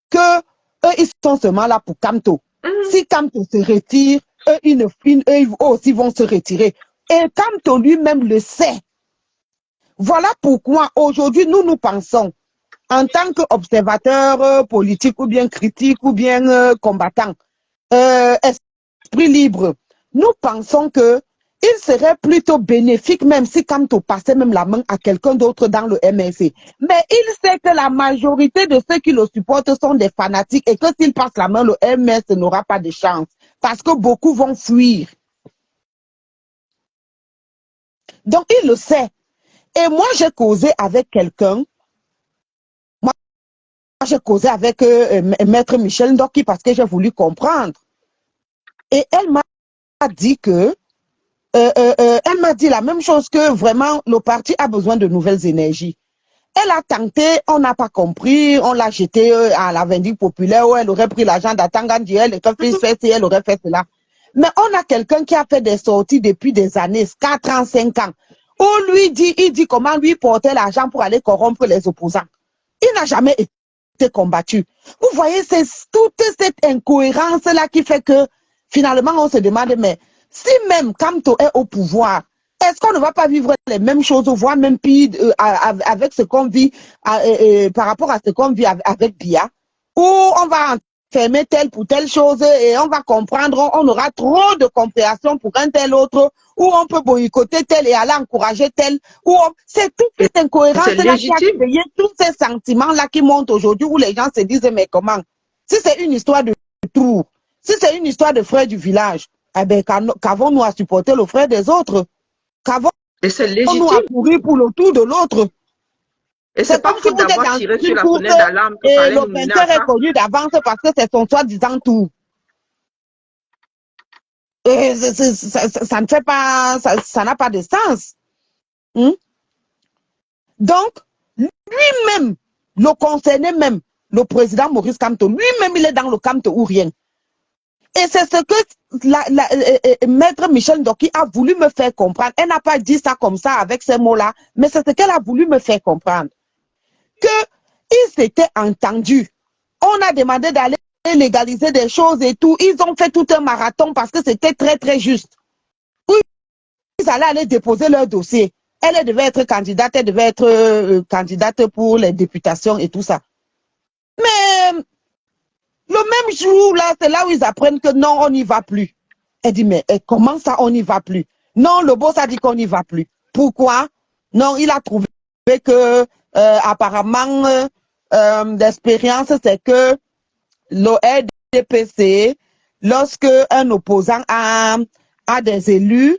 que eux, ils sont seulement là pour Kamto. Si Kamto se retire, eux, eux aussi vont se retirer. Et Kamto lui-même le sait. Voilà pourquoi aujourd'hui, nous pensons, en tant qu'observateurs politiques ou bien critiques ou bien combattants, esprit libre, nous pensons que il serait plutôt bénéfique même si Kamto passait même la main à quelqu'un d'autre dans le MLC. Mais il sait que la majorité de ceux qui le supportent sont des fanatiques et que s'il passe la main, le MLC n'aura pas de chance parce que beaucoup vont fuir. Donc, il le sait. Et moi, j'ai causé avec quelqu'un. Moi, j'ai causé avec Maître Michel Ndoki parce que j'ai voulu comprendre. Et elle m'a dit que elle m'a dit la même chose que vraiment le parti a besoin de nouvelles énergies. Elle a tenté, on n'a pas compris, on l'a jeté à la Vindicte populaire où elle aurait pris l'argent d'Atangandi, elle aurait fait ci, elle aurait fait cela. Mais on a quelqu'un qui a fait des sorties depuis des années, 4 ans, 5 ans, où il dit comment lui porter l'argent pour aller corrompre les opposants. Il n'a jamais été combattu. Vous voyez, c'est toute cette incohérence-là qui fait que finalement on se demande, mais si même Kamto est au pouvoir, est-ce qu'on ne va pas vivre les mêmes choses, voire même pire avec ce qu'on vit, par rapport à ce qu'on vit avec Bia, où on va enfermer telle pour telle chose et on va comprendre, on aura trop de compréhension pour un tel autre, où on peut boycotter tel et aller encourager tel, c'est toute cette incohérence-là qui a créé tous ces sentiments-là qui montent aujourd'hui, où les gens se disent, mais comment? Si c'est une histoire de trou, si c'est une histoire de frères du village, eh ben, qu'avons-nous à supporter le frère des autres? Qu'avons-nous à courir pour le tour de l'autre? Et c'est comme si vous êtes dans une course et le vainqueur est connu d'avance parce que c'est son soi-disant tour. Et ça ne fait pas, ça n'a pas de sens. Donc, lui-même, le concerné même, le président Maurice Kamto, lui-même, il est dans le Kamto ou rien. Et c'est ce que Maître Michel Ndoki a voulu me faire comprendre. Elle n'a pas dit ça comme ça avec ces mots-là, mais c'est ce qu'elle a voulu me faire comprendre. Qu'ils s'étaient entendus. On a demandé d'aller légaliser des choses et tout. Ils ont fait tout un marathon parce que c'était très, très juste. Ils allaient aller déposer leur dossier. Elle devait être candidate, elle devait être candidate pour les députations et tout ça. Mais le même jour, là, c'est là où ils apprennent que non, on n'y va plus. Elle dit, mais comment ça, on n'y va plus? Non, le boss a dit qu'on n'y va plus. Pourquoi? Non, il a trouvé que, apparemment, l'expérience, c'est que le RDPC, lorsque un opposant a des élus,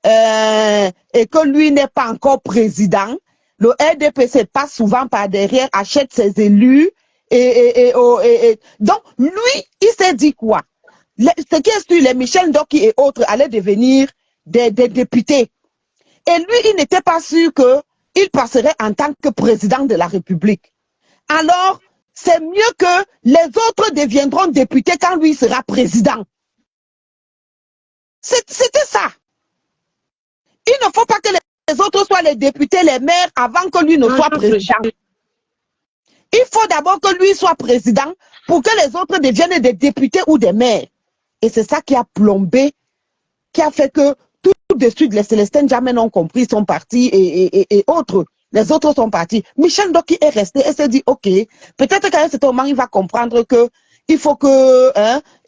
et que lui n'est pas encore président, le RDPC passe souvent par derrière, achète ses élus, donc, lui, il s'est dit quoi? Ce qui est sûr, les Michel Ndoki et autres allaient devenir des députés. Et lui, il n'était pas sûr qu'il passerait en tant que président de la République. Alors, c'est mieux que les autres deviendront députés quand lui sera président. C'était ça. Il ne faut pas que les autres soient les députés, les maires, avant que lui ne soit président. Il faut d'abord que lui soit président pour que les autres deviennent des députés ou des maires. Et c'est ça qui a plombé, qui a fait que tout de suite, les Célestins jamais n'ont compris, sont partis et autres. Les autres sont partis. Michel Ndoki est resté et s'est dit, ok, peut-être qu'à un certain moment, il va comprendre que il faut que,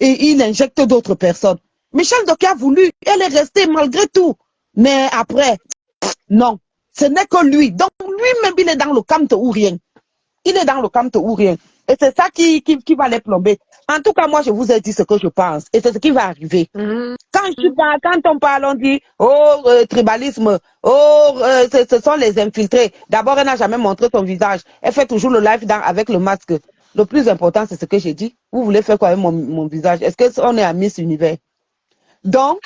il injecte d'autres personnes. Michel Ndoki a voulu, elle est restée malgré tout. Mais après, non, ce n'est que lui. Donc lui-même, il est dans le camp ou rien. Il est dans le camp ou rien. Et c'est ça qui va les plomber. En tout cas, moi, je vous ai dit ce que je pense. Et c'est ce qui va arriver. Quand on parle, on dit, oh, tribalisme, oh, ce sont les infiltrés. D'abord, elle n'a jamais montré son visage. Elle fait toujours le live avec le masque. Le plus important, c'est ce que j'ai dit. Vous voulez faire quoi avec mon visage? Est-ce qu'on est à Miss Univers? Donc,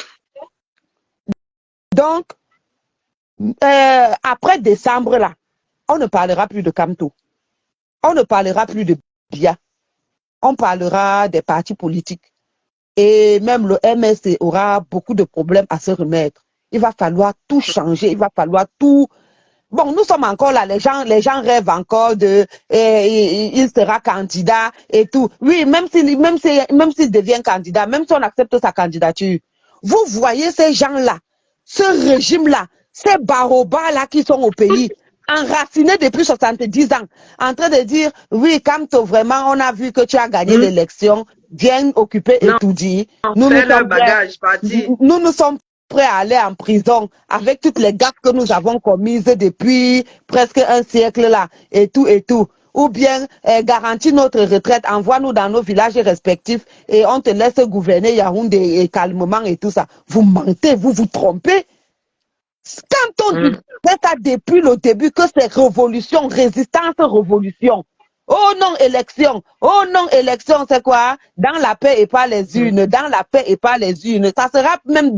après décembre, là, on ne parlera plus de Kamto. On ne parlera plus de Bia. On parlera des partis politiques. Et même le MSC aura beaucoup de problèmes à se remettre. Il va falloir tout changer. Il va falloir tout Bon, nous sommes encore là, les gens rêvent encore de, il sera candidat et tout. Oui, même s'il devient candidat, même si on accepte sa candidature, vous voyez ces gens-là, ce régime-là, ces barobas-là qui sont au pays, enracinés depuis 70 ans, en train de dire, oui, Kamto, vraiment, on a vu que tu as gagné l'élection, viens occuper et Non, tout dire. fais leur bagage, parti. Nous sommes prêts à aller en prison avec toutes les gaffes que nous avons commises depuis presque un siècle là, et tout, et tout. Ou bien garantir notre retraite, envoie-nous dans nos villages respectifs et on te laisse gouverner Yaoundé et calmement et tout ça. Vous mentez, vous vous trompez. Quand on dit ça depuis le début que c'est révolution, résistance, révolution. Oh non, élection. Oh non, élection, c'est quoi? Dans la paix et pas les urnes. Dans la paix et pas les urnes. Ça sera même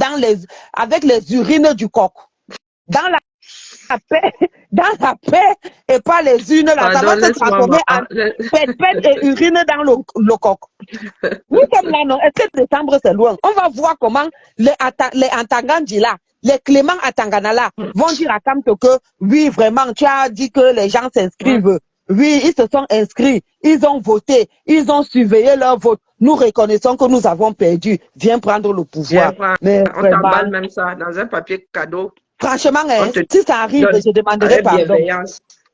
avec les urines du coq. Dans la paix, dans la paix et pas les urnes, là, ça va se transformer en pète et urine dans le coq. Nous sommes là, non? Est-ce que décembre, c'est loin? On va voir comment les Antangandji là, les Clément Atangana là, vont dire à Kamto que, oui, vraiment, tu as dit que les gens s'inscrivent. Oui, ils se sont inscrits, ils ont voté, ils ont surveillé leur vote. Nous reconnaissons que nous avons perdu. Viens prendre le pouvoir. Mais on t'emballe même ça dans un papier cadeau. Franchement, hein, si ça arrive, je demanderai pardon.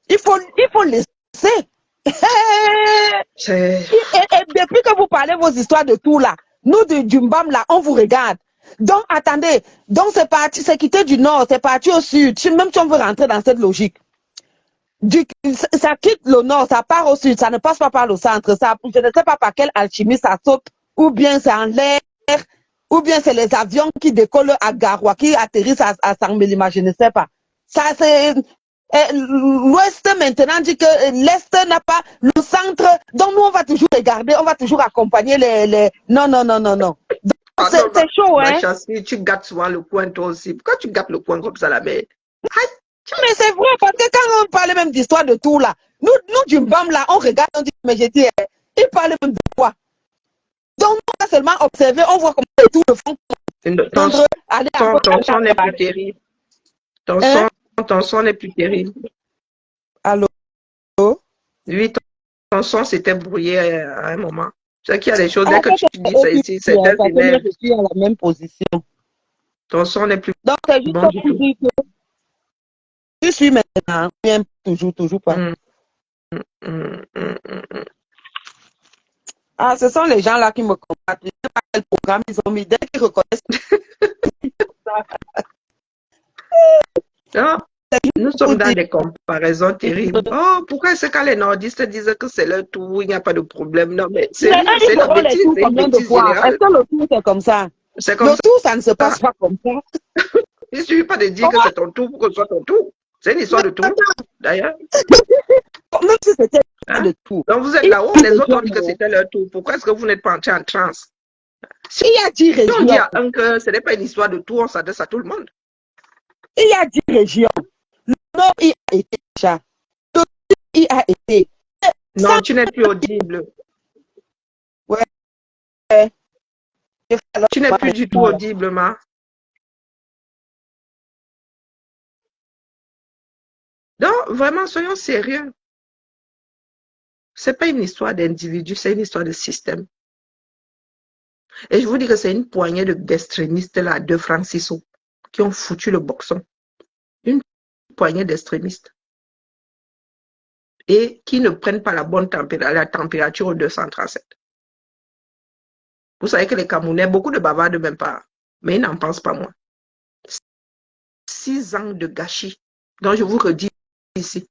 Il faut laisser. Et depuis que vous parlez vos histoires de tout là, nous du Mbam là, on vous regarde. Donc attendez, donc c'est quitté du nord, c'est parti au sud. Même si on veut rentrer dans cette logique, ça quitte le nord, ça part au sud, ça ne passe pas par le centre. Ça, je ne sais pas par quelle alchimie ça saute, ou bien c'est en l'air, ou bien c'est les avions qui décollent à Garoua, qui atterrissent à Sangmelima, je ne sais pas. Ça c'est l'Ouest maintenant dit que l'Est n'a pas le centre, donc nous on va toujours regarder, on va toujours accompagner les... Non. C'est chaud, hein. Chassis, tu gâtes souvent le coin toi aussi. Pourquoi tu gâtes le coin comme ça là, mais... Mais c'est vrai, parce que quand on parlait même d'histoire de tout là, nous du Mbam là, on regarde, on dit, mais j'ai dit, il parlait même de quoi? Donc on va seulement observer, on voit comment tout le fond. Ton son n'est plus terrible. Ton son n'est plus terrible. Allô? Oui, ton son s'était brouillé à un moment. C'est qu'il y a des choses, dès que tu dis ça ici, c'est un élève. Je suis à la même position. Ton son n'est plus donc, c'est juste bon du tout. Que je suis maintenant, toujours pas. Ah, ce sont les gens là qui me combattent. Je ne sais pas quel programme ils ont mis. Dès qu'ils reconnaissent. Non, nous sommes dans des comparaisons terribles. Oh, pourquoi c'est quand les nordistes disent que c'est leur tour, il n'y a pas de problème? Non, mais c'est la bêtise, c'est une bêtise générale. Est-ce que le tour c'est comme ça? Le tour, ça ne se passe pas comme ça. Il ne suffit pas de dire que c'est ton tour pour que ce soit ton tour. C'est une histoire de tour, d'ailleurs. Même si c'était de tour. Donc vous êtes là-haut, les autres ont dit que c'était leur tour. Pourquoi est-ce que vous n'êtes pas entré en transe? Si il y a 10 régions. Si on dit à un que ce n'est pas une histoire de tour, on s'adresse à tout le monde. Il y a 10 régions. Le nord y a été déjà. Le sud y a été. Non, tu n'es plus audible. Ouais. Tu n'es plus du tout audible, ma. Donc, vraiment, soyons sérieux. Ce n'est pas une histoire d'individu, c'est une histoire de système. Et je vous dis que c'est une poignée de d'extrémistes là, de Francisco, qui ont foutu le boxon. Une poignée d'extrémistes. Et qui ne prennent pas la bonne température au 237. Vous savez que les Camerounais, beaucoup de bavards de même pas, mais ils n'en pensent pas moins. 6 ans de gâchis. Donc je vous redis ici,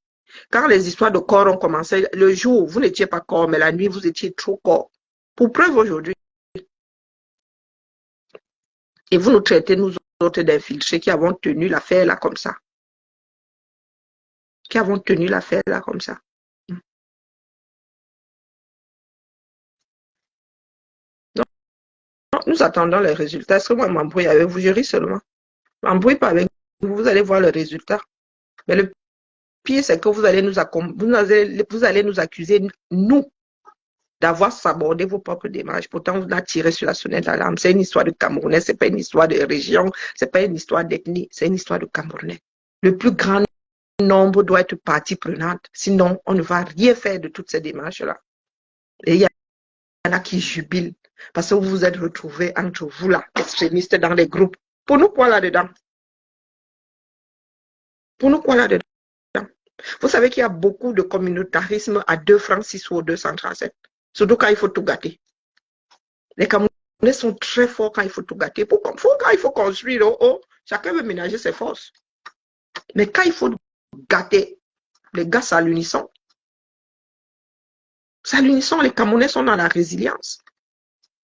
quand les histoires de corps ont commencé, le jour, vous n'étiez pas corps, mais la nuit, vous étiez trop corps. Pour preuve aujourd'hui. Et vous nous traitez, nous autres, d'infiltrés qui avons tenu l'affaire là comme ça. Qui avons tenu l'affaire là comme ça. Donc, nous attendons les résultats. Est-ce que moi, m'embrouille avec vous? Je ris seulement. M'embrouille pas avec vous, vous allez voir le résultat. Mais le pire, c'est que vous allez nous accuser, nous, d'avoir sabordé vos propres démarches. Pourtant, vous avez tiré sur la sonnette d'alarme. C'est une histoire de Camerounais, c'est pas une histoire de région, c'est pas une histoire d'ethnie, c'est une histoire de Camerounais. Le plus grand nombre doit être partie prenante. Sinon, on ne va rien faire de toutes ces démarches-là. Et il y en a qui jubilent parce que vous vous êtes retrouvés entre vous, là, extrémistes dans les groupes. Pour nous, quoi là-dedans? Pour nous, quoi là-dedans? Vous savez qu'il y a beaucoup de communautarisme à 2 francs 6 ou 237. Surtout quand il faut tout gâter. Les Camerounais sont très forts quand il faut tout gâter. Quand il faut construire, chacun veut ménager ses forces. Mais quand il faut gâter, les gars, c'est à l'unisson. C'est à l'unisson, les Camerounais sont dans la résilience.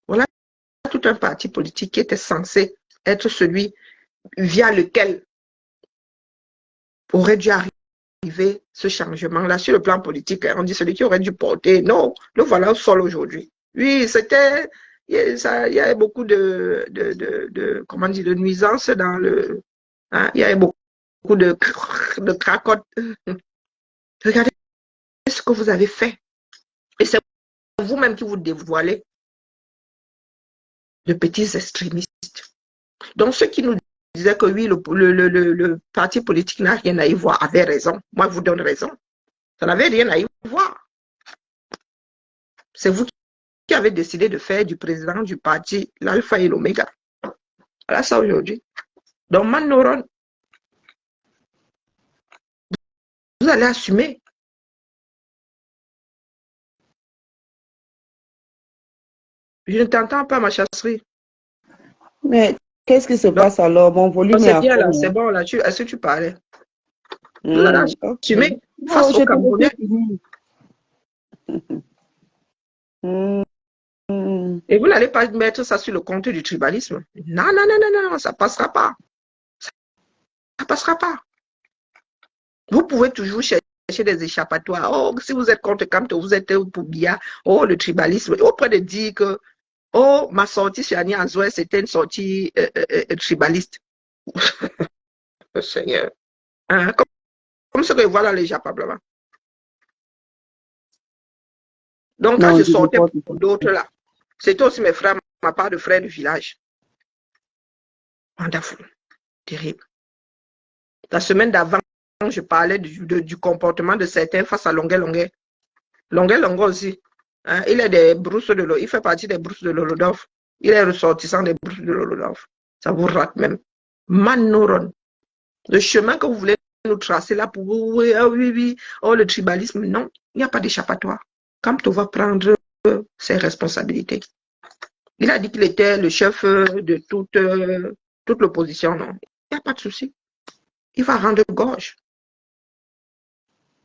Voilà tout un parti politique qui était censé être celui via lequel aurait dû arriver ce changement-là. Sur le plan politique, on dit celui qui aurait dû porter. Non, le voilà au sol aujourd'hui. Oui, c'était... Il y avait beaucoup comment dire, de nuisances dans le... Hein, il y avait beaucoup de cracottes. Regardez ce que vous avez fait. Et c'est vous-même qui vous dévoilez de petits extrémistes. Donc, ceux qui nous disaient que oui, le parti politique n'a rien à y voir avaient raison. Moi, je vous donne raison. Ça n'avait rien à y voir. C'est vous qui avez décidé de faire du président du parti l'alpha et l'oméga. Voilà ça aujourd'hui. Donc, Manoron, vous allez assumer. Je ne t'entends pas, ma chasserie. Mais qu'est-ce qui se passe alors? Mon volume est à bien là, fond. c'est bon là. Est-ce que tu parlais? Vous allez assumer face Non, au Camerounais. Et vous n'allez pas mettre ça sur le compte du tribalisme. Non, non, non, non, non, ça ne passera pas. Ça ne passera pas. Vous pouvez toujours chercher des échappatoires. Oh, si vous êtes contre Kamto, vous êtes pour Bia. Oh, le tribalisme. Auprès de dire que, oh, ma sortie sur Annie Anzoué, c'était une sortie tribaliste. Seigneur. Hein, comme ce que voilà les Japablement. Donc, quand je sortais pour d'autres là, c'était aussi mes frères, ma part de frères du village. Wonderful. Terrible. La semaine d'avant, je parlais du comportement de certains face à Longuet Longuet. Longuet Longuet aussi. Hein, il est des brousses de l'eau. Il fait partie des brousses de l'Olodov. Il est ressortissant des brousses de l'Olodov. Ça vous rate même. Manoron. Le chemin que vous voulez nous tracer là pour vous, oui, oui, oui, oh, le tribalisme, non, il n'y a pas d'échappatoire. Kamto va prendre ses responsabilités. Il a dit qu'il était le chef de toute l'opposition, non. Il n'y a pas de souci. Il va rendre gorge.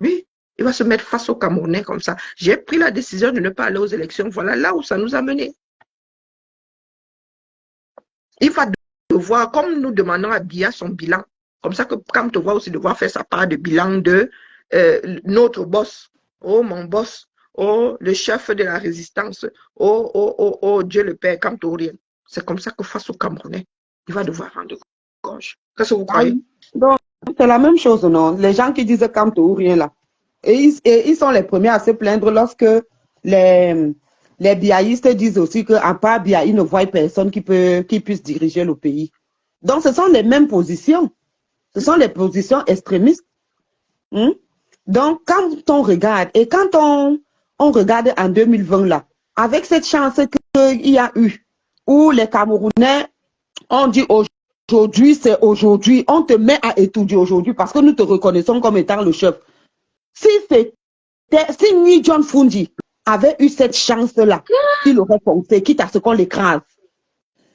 Oui, il va se mettre face aux Camerounais comme ça. J'ai pris la décision de ne pas aller aux élections. Voilà là où ça nous a menés. Il va devoir, comme nous demandons à Bia son bilan, comme ça que Kamto va aussi devoir faire sa part de bilan de notre boss. Oh, mon boss. Oh, le chef de la résistance. Oh, oh, oh, oh, Dieu le Père, Kamto rien. C'est comme ça que face aux Camerounais, il va devoir rendre gorge. Qu'est-ce que vous croyez? Donc, c'est la même chose, non? Les gens qui disent Kamto ou rien là. Et ils sont les premiers à se plaindre lorsque les biaïstes disent aussi qu'à part Bia, ils ne voient personne qui puisse diriger le pays. Donc, ce sont les mêmes positions. Ce sont les positions extrémistes. Donc, quand on regarde, et quand on regarde en 2020 là, avec cette chance qu'il y a eu, où les Camerounais ont dit aujourd'hui, c'est aujourd'hui, on te met à étudier aujourd'hui parce que nous te reconnaissons comme étant le chef. Si Ni John Fundi avait eu cette chance-là, il aurait foncé, quitte à ce qu'on l'écrase.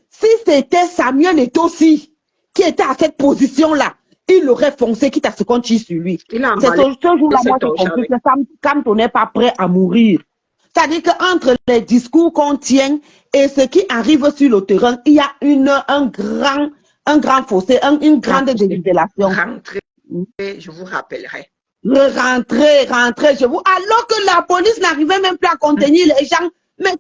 Si c'était Samuel Eto'o-Si qui était à cette position-là, il aurait foncé, quitte à ce qu'on tire sur lui. C'est ce jour-là, moi, je compris que Kamto n'est pas prêt à mourir. C'est-à-dire qu'entre les discours qu'on tient et ce qui arrive sur le terrain, il y a un grand fossé, une grande dénivellation. Rentrez, je vous rappellerai. Rentrez, alors que la police n'arrivait même plus à contenir les gens. Mais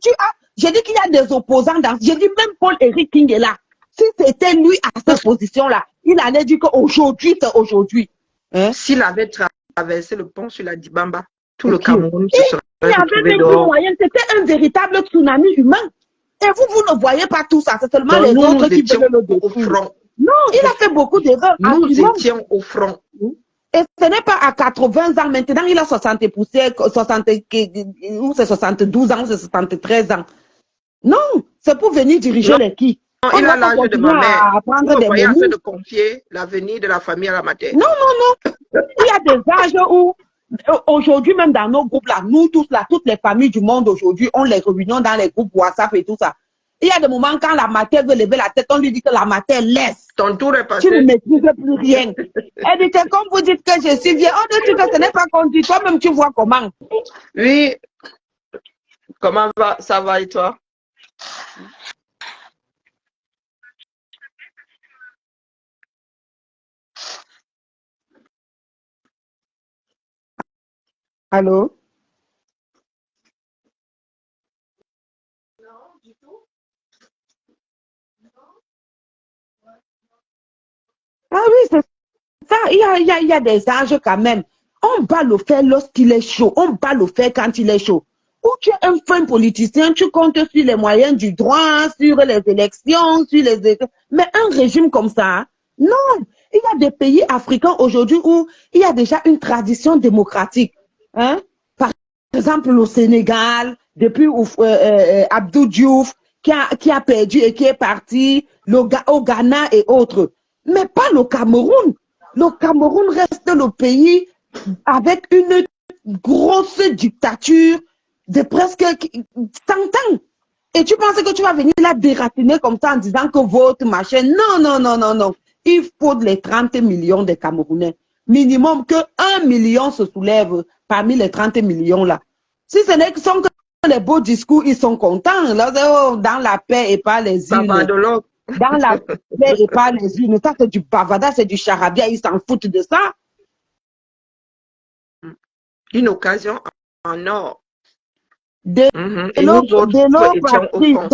j'ai dit qu'il y a des opposants dans, j'ai dit même Paul-Éric King est là. Si c'était lui à cette position-là, il allait dire qu'aujourd'hui, c'est aujourd'hui. Hein? S'il avait traversé le pont sur la Dibamba, tout le Cameroun se serait il y avait même plus moyen, c'était un véritable tsunami humain. Et vous ne voyez pas tout ça, c'est seulement les autres qui veulent le détruire. Non, il a fait beaucoup d'erreurs. Nous étions au front. Et ce n'est pas à 80 ans. Maintenant, il a 60 poussières, 60, ou c'est 72 ans, ou c'est 73 ans. Non, c'est pour venir diriger l'équipe. On Il ne a va pas l'âge de continuer ma mère. à prendre Vous des voyez en train menus. de confier l'avenir de la famille à la matière. Non, non, non. Il y a des âges où, aujourd'hui, même dans nos groupes là, nous tous là, toutes les familles du monde aujourd'hui, on les réunions dans les groupes WhatsApp et tout ça. Il y a des moments quand la matière veut lever la tête, on lui dit que la matière laisse. Ton tour est Tu ne passé. maîtrises plus rien. Elle dit que comme vous dites que je suis vieille, oh, tu ce n'est pas qu'on dit, toi-même tu vois comment. Oui. Comment va? Ça va et toi? Allô? Non, du tout. Ah oui, c'est ça. Il y a des âges quand même. On bat le fer lorsqu'il est chaud. On bat le fer quand il est chaud. Ou tu es un fin politicien, tu comptes sur les moyens du droit, sur les élections, sur les... Mais un régime comme ça, non. Il y a des pays africains aujourd'hui où il y a déjà une tradition démocratique. Hein? Par exemple, au Sénégal, depuis Abdou Diouf, qui a perdu et qui est parti, au Ghana et autres. Mais pas le Cameroun. Le Cameroun reste le pays avec une grosse dictature de presque 100 ans. Et tu penses que tu vas venir là dératiner comme ça en disant que votre machin. Non, non, non, non, non. Il faut les 30 millions de Camerounais. Minimum que 1 million se soulève parmi les 30 millions là. Si ce n'est que les beaux discours, ils sont contents. Là, dans la paix et pas les Ça va îles. de l'autre. Dans la paix et pas les îles. Ça, c'est du bavardage, c'est du charabia. Ils s'en foutent de ça. Une occasion en or. De Et nous autres étions au fond.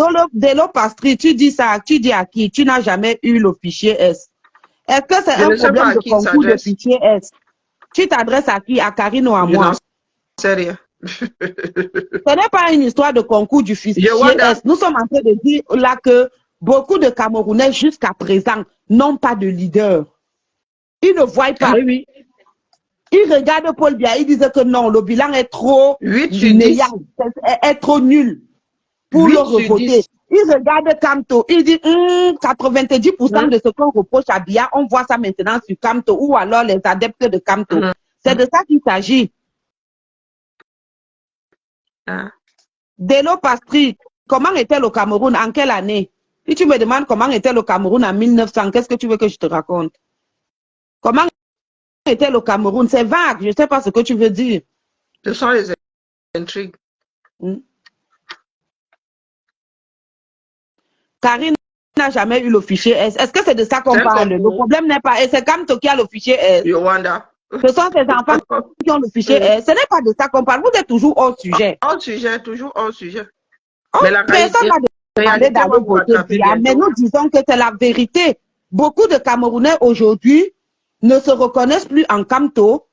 l'eau pastry, tu dis ça, tu dis à qui? Tu n'as jamais eu le fichier S. Est-ce que c'est Je un ne sais pas problème à de qui il concours de s'adresse. fichier S? Tu t'adresses à qui? À Karine ou à Je moi? n'en sais rien. Ce n'est pas une histoire de concours du fichier Yolanda. S. Nous sommes en train de dire là que beaucoup de Camerounais jusqu'à présent n'ont pas de leader. Ils ne voient pas. Oui, oui. Ils regardent Paul Biya, ils disent que non, le bilan est trop 8 sur 10. néant, est trop nul pour 8 le sur revoter. 10. Ils regardent Kamto, ils disent 90% de ce qu'on reproche à Biya, on voit ça maintenant sur Kamto ou alors les adeptes de Kamto. C'est de ça qu'il s'agit. Delo Pastri, comment était le Cameroun? En quelle année? Si tu me demandes comment était le Cameroun en 1900, qu'est-ce que tu veux que je te raconte? Comment était le Cameroun? C'est vague, je ne sais pas ce que tu veux dire. Ce sont les intrigues. Karine n'a jamais eu le fichier S. Est-ce que c'est de ça qu'on parle? Le problème n'est pas... Et c'est Kamto qui a le fichier S. Yolanda. Ce sont ces enfants qui ont le fichier S. Ce n'est pas de ça qu'on parle. Vous êtes toujours hors sujet. Hors sujet, toujours hors sujet. Mais personne n'a demandé d'aller voter Biya, mais nous disons que c'est la vérité. Beaucoup de Camerounais aujourd'hui ne se reconnaissent plus en Kamto,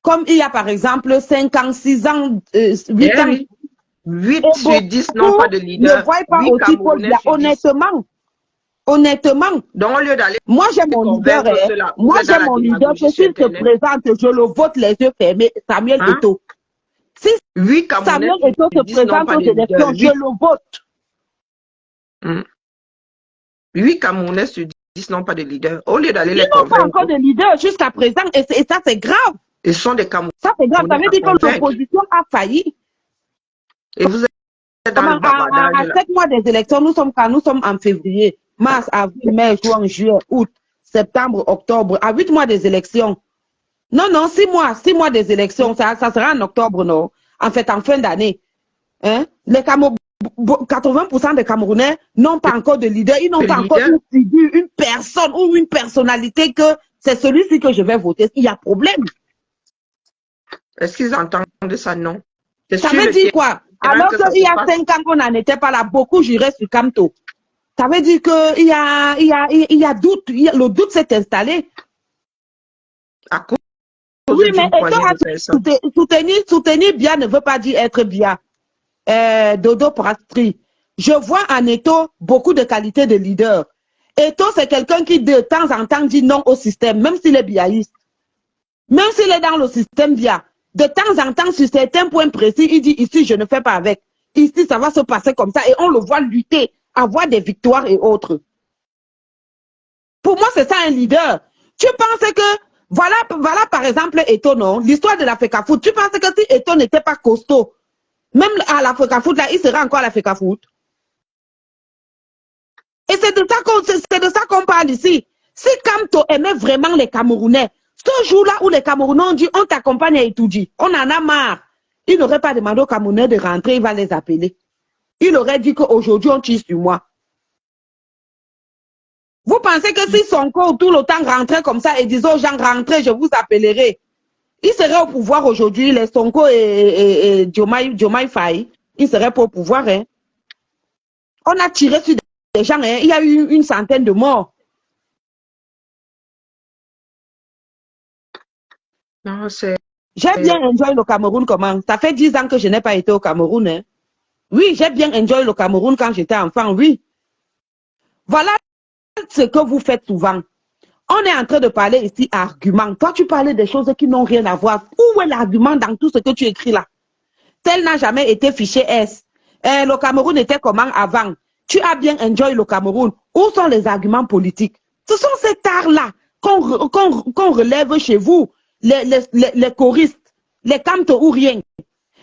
comme il y a par exemple 5 ans, 6 ans, 8 ans. 8 sur 10 n'ont pas de leader. Ne voient pas aussi Paul Biya, honnêtement. Honnêtement. Donc, au lieu d'aller. Moi, j'ai mon leader. Moi, j'ai mon leader. Que s'il se présente, je le vote les yeux fermés. Samuel Eto'o. Si Samuel Eto'o se présente aux élections, je le vote. 8 Camerounais sur 10 n'ont pas de leader. Au lieu d'aller les convaincre. Ils n'ont pas encore de leader jusqu'à présent. Et ça, c'est grave. Ils sont des Camerounais. Ça, c'est grave. Ça veut dire que l'opposition a failli. Et vous êtes dans le bavardage, à 7 mois des élections, nous sommes en février, mars, avril, mai, juin, juillet, août, septembre, octobre, à 8 mois des élections. Non, non, 6 mois des élections, ça sera en octobre, non? En fait, en fin d'année. Hein? 80% des Camerounais n'ont pas encore de leader, ils n'ont pas encore une figure, une personne ou une personnalité que c'est celui-ci que je vais voter. Il y a problème. Est-ce qu'ils entendent ça? Non. Ça veut dire quoi? Alors qu'il y a 5 ans qu'on n'en était pas là, beaucoup juraient sur Kamto. Ça veut dire qu'il y a doute, le doute s'est installé. À cause oui, mais soutenir Biya ne veut pas dire être Biya. Dodo Pastri. Je vois en Eto'o beaucoup de qualités de leader. Eto'o, c'est quelqu'un qui de temps en temps dit non au système, même s'il est biaïste. Même s'il est dans le système via, de temps en temps, sur certains points précis, il dit ici, je ne fais pas avec. Ici, ça va se passer comme ça et on le voit lutter, avoir des victoires et autres. Pour moi, c'est ça un leader. Tu penses que, voilà par exemple, Eto'o, non? L'histoire de la FECAFOOT. Tu penses que si Eto'o n'était pas costaud, même à la FECAFOOT, là, il serait encore à la FECAFOOT. Et c'est de ça qu'on parle ici. Si Kamto aimait vraiment les Camerounais, ce jour-là où les Camerounais ont dit on t'accompagne à Itoudji, on en a marre. Il n'aurait pas demandé aux Camerounais de rentrer, il va les appeler. Il aurait dit qu'aujourd'hui on tire sur moi. Vous pensez que si Sonko tout le temps rentrait comme ça et disait aux gens rentrez, je vous appellerai, il serait au pouvoir aujourd'hui, les Sonko et Diomaye Faye, il serait pas au pouvoir. Hein. On a tiré sur des gens, hein. Il y a eu une centaine de morts. Non, c'est... J'ai bien enjoyé le Cameroun comment? Ça fait 10 ans que je n'ai pas été au Cameroun. Hein. Oui, j'ai bien enjoyé le Cameroun quand j'étais enfant, oui. Voilà ce que vous faites souvent. On est en train de parler ici argument. Toi, tu parlais des choses qui n'ont rien à voir. Où est l'argument dans tout ce que tu écris là? Tel n'a jamais été fiché S. Le Cameroun était comment avant? Tu as bien enjoyé le Cameroun. Où sont les arguments politiques? Ce sont ces tares-là qu'on relève chez vous, les choristes, les Kamto ou rien.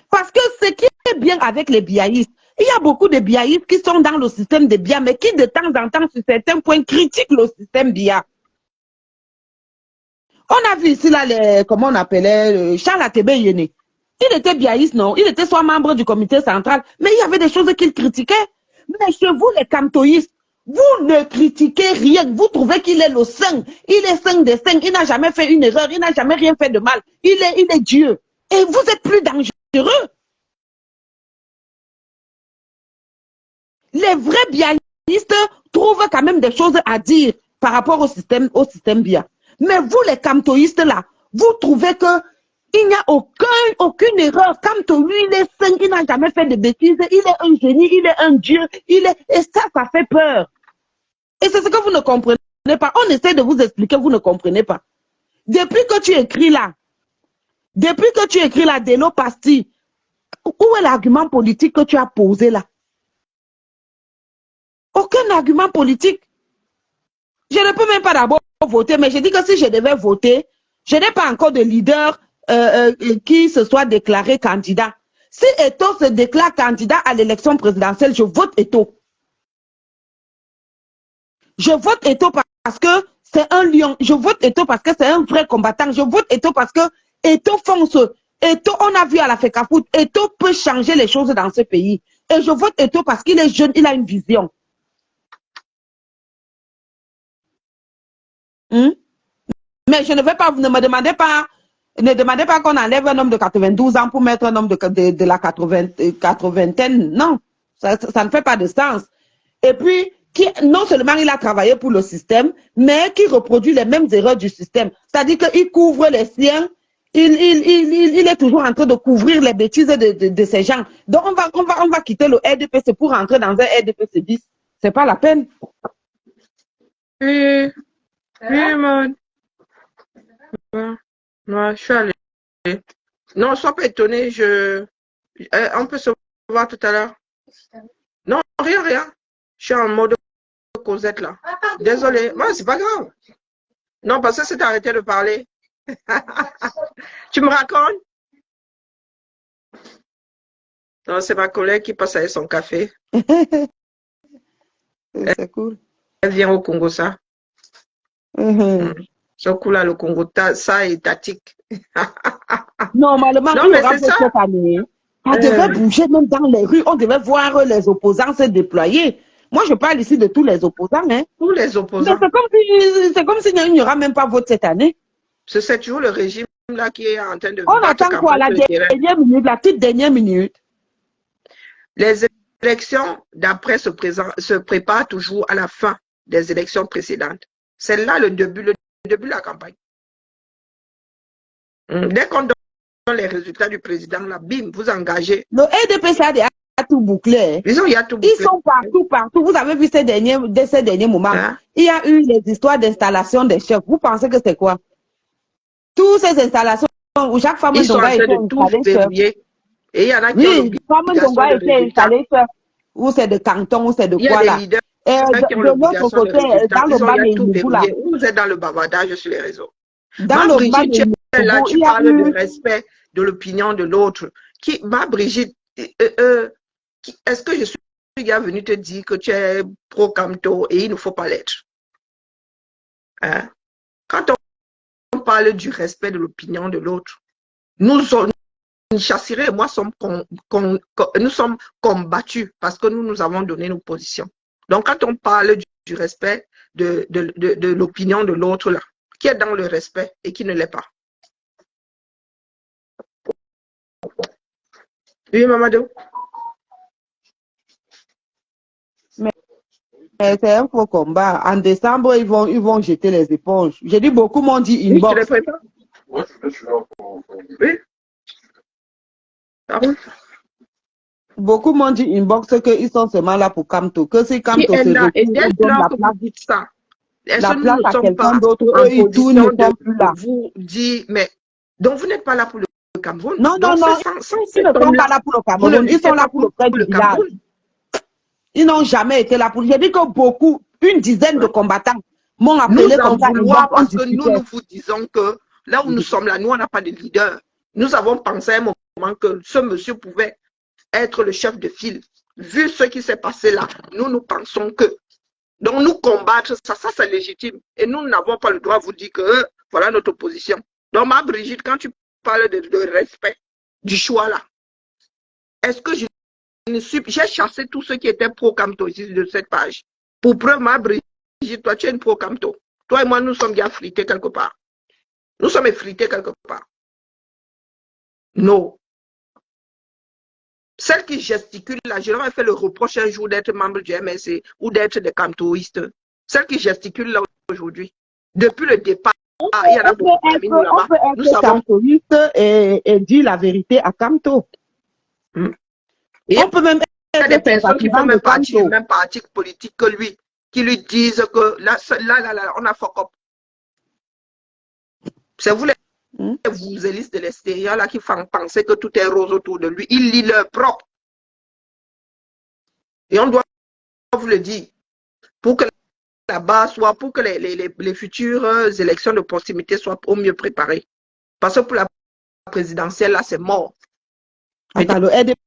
Parce que ce qui est bien avec les biaïstes, il y a beaucoup de biaïstes qui sont dans le système de BIA, mais qui de temps en temps, sur certains points, critiquent le système BIA. On a vu ici, là, comment on appelait, Charles Atebe Yene. Il était biaïste, non? Il était soit membre du comité central, mais il y avait des choses qu'il critiquait. Mais chez vous, les camtoïstes, vous ne critiquez rien. Vous trouvez qu'il est le saint. Il est saint des saints. Il n'a jamais fait une erreur. Il n'a jamais rien fait de mal. Il est Dieu. Et vous êtes plus dangereux. Les vrais biaïstes trouvent quand même des choses à dire par rapport au système BIA. Mais vous, les camtoïstes, là, vous trouvez que il n'y a aucune erreur. Kamto, lui, il est saint, il n'a jamais fait de bêtises, il est un génie, il est un dieu, et ça fait peur. Et c'est ce que vous ne comprenez pas. On essaie de vous expliquer, vous ne comprenez pas. Depuis que tu écris là, Delo Pasti, où est l'argument politique que tu as posé là? Aucun argument politique. Je ne peux même pas d'abord voter, mais je dis que si je devais voter, je n'ai pas encore de leader qui se soit déclaré candidat. Si Eto'o se déclare candidat à l'élection présidentielle, je vote Eto'o. Je vote Eto'o parce que c'est un lion. Je vote Eto'o parce que c'est un vrai combattant. Je vote Eto'o parce que Eto'o fonce. Eto'o, on a vu à la FECAFOOT, Eto'o peut changer les choses dans ce pays. Et je vote Eto'o parce qu'il est jeune, il a une vision. Mais je ne vais pas, ne demandez pas qu'on enlève un homme de 92 ans pour mettre un homme de la 80aine. Non, ça ne fait pas de sens. Et puis, non seulement il a travaillé pour le système, mais qui reproduit les mêmes erreurs du système. C'est-à-dire qu'il couvre les siens, il est toujours en train de couvrir les bêtises de ces gens. Donc, on va quitter le RDPC pour rentrer dans un RDPC 10. C'est pas la peine. Oui, man. Ouais, je suis allée. Non, sois pas étonné, on peut se voir tout à l'heure. Non, rien. Je suis en mode Cosette là. Désolée. Ouais, c'est pas grave. Non, parce que c'est arrêté de parler. Tu me racontes? Non, c'est ma collègue qui passe avec son café. C'est cool. Elle vient au Congo, ça. Ce coup-là, le Congo, ça est tatique. Normalement, non, il y mais aura c'est ça. cette année. On devait bouger même dans les rues. On devait voir les opposants se déployer. Moi, je parle ici de tous les opposants. Hein. Tous les opposants. C'est comme s'il n'y aura même pas vote cette année. C'est toujours le régime là qui est en train de... On attend quoi la dernière minute, la toute dernière minute? Les élections, d'après se préparent toujours à la fin des élections précédentes. C'est là le début de la campagne. Dès qu'on donne les résultats du président, là, bim, vous engagez. Le RDPC a tout bouclé. Ils sont partout. Vous avez vu ces derniers moments. Il y a eu les histoires d'installation des chefs. Vous pensez que c'est quoi? Toutes ces installations où chaque femme Ils sont en Ndonga train était de tout installée seule. verrouiller. Et il y en a qui ont Oui, femme l'obligation Ndonga de était résultat. installée seule. Ou c'est de canton, ou c'est de Il y a quoi des là. leaders Et qui ont de l'autre l'obligation de côté, résultat. dans le Ils ont bas il y a de tout Inugu là, verrouillé. Vous êtes dans le bavardage sur les réseaux. dans Ma le bas de Brigitte, tu es là, Inugu, tu il y a parles de eu, respect de l'opinion de l'autre. Ma Brigitte, est-ce que je suis venu te dire que tu es pro-Camto et il ne faut pas l'être? Hein? Quand on parle du respect de l'opinion de l'autre, nous sommes, Chassiré et moi nous sommes combattus parce que nous avons donné nos positions. Donc, quand on parle du respect de l'opinion de l'autre, là, qui est dans le respect et qui ne l'est pas. Oui, Mamadou? mais c'est un faux combat. En décembre, ils vont jeter les éponges. J'ai dit, beaucoup m'ont dit Oui, tu les inbox. prépares? Oui. Ah oui. Beaucoup m'ont dit inbox qu'ils sont seulement là pour Camto. Que si Qui Camto est se là? Et retire dès ou donne lors que vous dites ça, est-ce la que nous place ne à sommes quelqu'un pas d'autre, en eux, ils tournent, ils position ne de sont plus là. vous dire, mais donc vous n'êtes pas là pour le Cameroun? Non, non, Donc non, sans ils ne cet sont pas homme-là, là pour le vous ne Cameroun. Ils sont luttez là pas pour le pour près du le village. Cameroun. Ils n'ont jamais été là pour. J'ai dit que beaucoup, une dizaine de combattants m'ont Nous appelé en comme ça, inbox, vouloir on parce que nous discutait. vous disons que là où nous sommes là, nous on n'a pas de leader. Nous avons pensé à un moment que ce monsieur pouvait être le chef de file. Vu ce qui s'est passé là, nous pensons que. Donc nous combattre, ça c'est légitime. Et nous n'avons pas le droit de vous dire que voilà notre position. Donc ma Brigitte, quand tu parles de respect, du choix là, est-ce que j'ai chassé tous ceux qui étaient pro-Camto ici de cette page. Pour preuve, ma Brigitte, toi tu es une pro-Camto. Toi et moi, nous sommes bien frités quelque part. Nous sommes effrités quelque part. Non. Celles qui gesticulent là, je leur ai fait le reproche un jour d'être membre du MSC ou d'être des camtoïstes. Celles qui gesticulent là aujourd'hui. Depuis le départ, il y en a beaucoup parmi nous On là-bas. peut Nous être savons. camtoïste et dire la vérité à Camto. Et On peut même il y a des être personnes qui font sympathisant de même partie du Camto. même parti politique que lui, qui lui disent que là on a fuck up. C'est vous les élistes de l'extérieur là qui font penser que tout est rose autour de lui. Il lit leur propre. Et on doit vous le dire. Pour que la base soit, pour que les futures élections de proximité soient au mieux préparées. Parce que pour la présidentielle, là, c'est mort. Attends, le RDP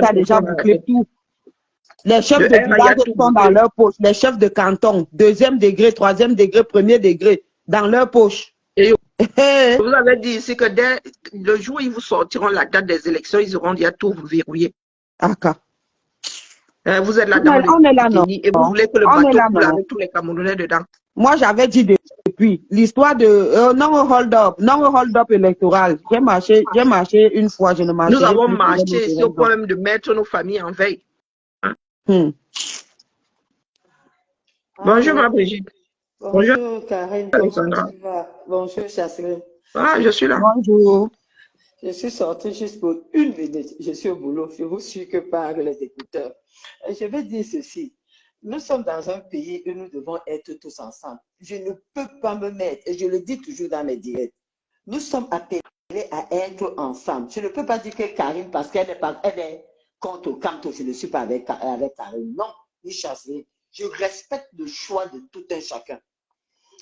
a déjà bouclé tout. Les chefs de village sont dans leur poche. Les chefs de canton, deuxième degré, troisième degré, premier degré, dans leur poche. Et vous avez dit ici que dès le jour où ils vous sortiront la date des élections, ils auront déjà tout verrouillé. Vous êtes là dans le Kenya et vous voulez que le bateau coule avec tous les Camerounais dedans. Moi, j'avais dit depuis l'histoire de non-hold-up électoral. J'ai marché une fois, je ne marcherai Nous avons plus. marché ici au point même de mettre nos familles en veille. Bonjour, ma Brigitte. Bonjour, Karine. Comment tu vas? Bonjour, Chasseline. Ah, je suis là. Bonjour. Je suis sortie juste pour une minute. Je suis au boulot. Je vous suis que par les écouteurs. Je vais dire ceci. Nous sommes dans un pays où nous devons être tous ensemble. Je ne peux pas me mettre, et je le dis toujours dans mes directs, nous sommes appelés à être ensemble. Je ne peux pas dire que Karine, parce qu'elle est contre Camto, je ne suis pas avec Karine. Non, ni Chasseline. Je respecte le choix de tout un chacun.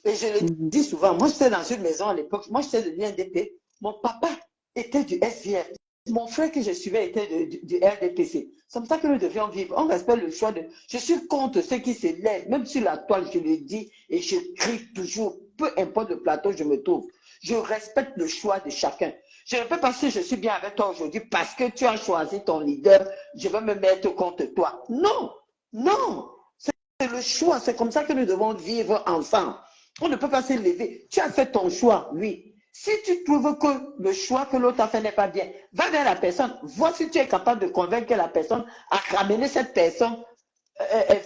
Et je le dis souvent, moi j'étais dans une maison à l'époque, moi j'étais de l'INDP, mon papa était du SVR, mon frère que je suivais était du RDPC. C'est comme ça que nous devions vivre. On respecte le choix de... Je suis contre ceux qui se lèvent, même sur la toile, je le dis et je crie toujours, peu importe le plateau où je me trouve. Je respecte le choix de chacun. Je ne peux pas si je suis bien avec toi aujourd'hui parce que tu as choisi ton leader, je vais me mettre contre toi. Non, non. C'est le choix, c'est comme ça que nous devons vivre ensemble. On ne peut pas se lever. Tu as fait ton choix, oui. Si tu trouves que le choix que l'autre a fait n'est pas bien, va vers la personne. Vois si tu es capable de convaincre la personne à ramener cette personne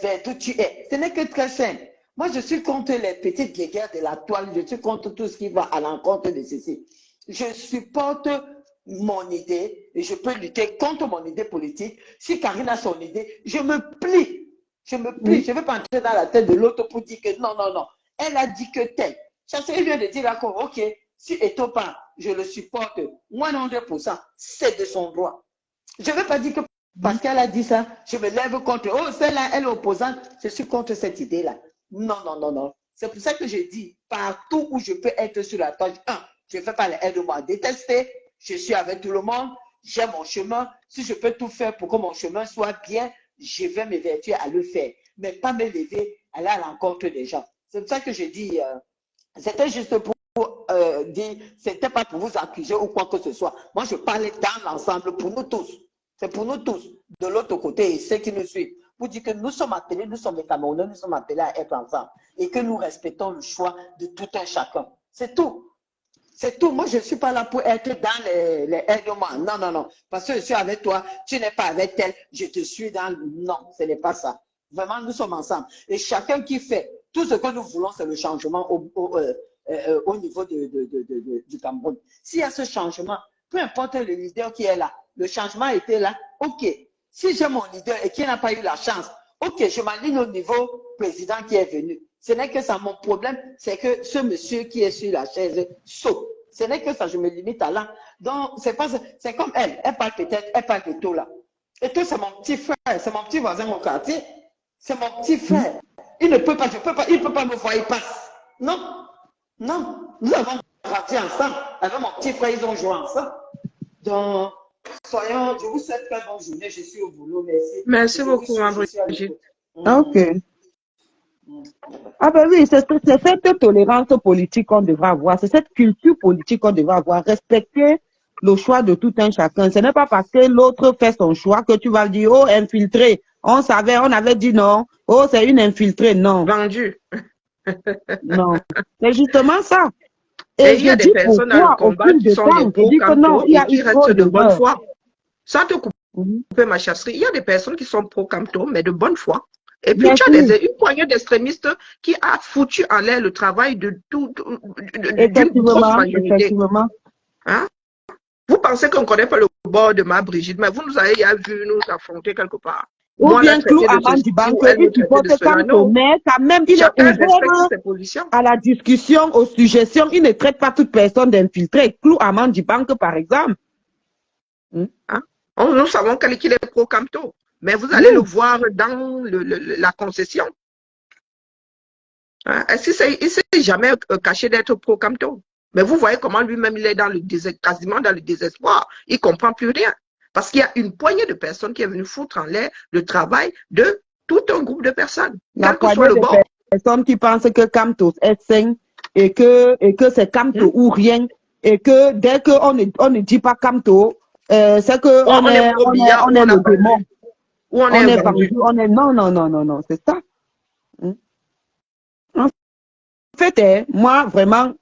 vers d'où tu es. Ce n'est que très simple. Moi, je suis contre les petites guéguerres de la toile. Je suis contre tout ce qui va à l'encontre de ceci. Je supporte mon idée et je peux lutter contre mon idée politique. Si Karine a son idée, je me plie. Je me plie, je ne vais pas entrer dans la tête de l'autre pour dire que non, non, non. Elle a dit que tel. Chasserie vient de dire d'accord, ok, Si Eto'o part, je le supporte 100%, c'est de son droit. Je ne veux pas dire que parce qu'elle a dit ça, je me lève contre. Oh, celle-là, elle est opposante, je suis contre cette idée-là. Non, non, non, non. C'est pour ça que je dis, partout où je peux être sur la tâche, je ne fais pas les aides de moi détester, je suis avec tout le monde, j'ai mon chemin. Si je peux tout faire pour que mon chemin soit bien, je vais m'évertuer à le faire. Mais pas me lever, aller à l'encontre des gens. C'est pour ça que je dis, c'était juste pour dire, c'était pas pour vous accuser ou quoi que ce soit. Moi, je parlais dans l'ensemble pour nous tous. C'est pour nous tous, de l'autre côté, et ceux qui nous suivent, pour dire que nous sommes appelés, nous sommes des Camerounais, nous sommes appelés à être ensemble et que nous respectons le choix de tout un chacun. C'est tout. C'est tout. Moi, je ne suis pas là pour être dans les aides-moi. Non, non, non. Parce que je suis avec toi, tu n'es pas avec elle, je te suis dans... Non, ce n'est pas ça. Vraiment, nous sommes ensemble. Et chacun qui fait tout ce que nous voulons, c'est le changement au niveau du Cameroun. S'il y a ce changement, peu importe le leader qui est là, le changement était là, ok. Si j'ai mon leader et qui n'a pas eu la chance, ok, je m'aligne au niveau président qui est venu. Ce n'est que ça, mon problème, c'est que ce monsieur qui est sur la chaise saute. Ce n'est que ça, je me limite à là. Donc, c'est comme elle parle peut-être, elle parle de tout là. Et tout, c'est mon petit frère, c'est mon petit voisin au quartier. C'est mon petit frère. Il ne peut pas, il ne peut pas me voir, il passe. Non, non, nous avons grandi ensemble. Avec mon petit frère, ils ont joué ensemble. Donc, soyons, je vous souhaite très bonne journée. Je suis au boulot. Merci. Merci beaucoup, ma Brigitte. Ok. Ah ben oui, c'est cette tolérance politique qu'on devrait avoir, c'est cette culture politique qu'on devrait avoir, respecter le choix de tout un chacun. Ce n'est pas parce que l'autre fait son choix que tu vas dire, oh, infiltré, on savait, on avait dit non, oh, c'est une infiltrée, non. Vendu. Non, c'est justement ça. Et il y a des personnes dans le combat qui sont des pro-Camto et qui restent de bonne foi. Sans te couper ma chasserie, il y a des personnes qui sont pro-Camto, mais de bonne foi. Et puis, tu as une poignée d'extrémistes qui a foutu en l'air le travail d'une grosse majorité. Hein? Vous pensez qu'on ne connaît pas le bord de ma Brigitte, mais vous nous avez vu nous affronter quelque part. Ou moi, bien Clou Amand du Banque, il supporte Camto, mais quand même, il est ouvert à la discussion, aux suggestions. Il ne traite pas toute personne d'infiltré. Clou Amand du Banque, par exemple. Hein? Nous savons qu'il est pro-Camto. Mais vous allez le voir dans la concession. Hein? Il ne s'est jamais caché d'être pro-Camto. Mais vous voyez comment lui-même il est quasiment dans le désespoir. Il ne comprend plus rien. Parce qu'il y a une poignée de personnes qui est venue foutre en l'air le travail de tout un groupe de personnes. La poignée de personnes qui pensent que Camto est sain et que c'est Camto ou rien. Et que dès qu'on ne dit pas Camto, c'est qu'on est le démon. On est vendu. Non, c'est ça. En fait, moi, vraiment,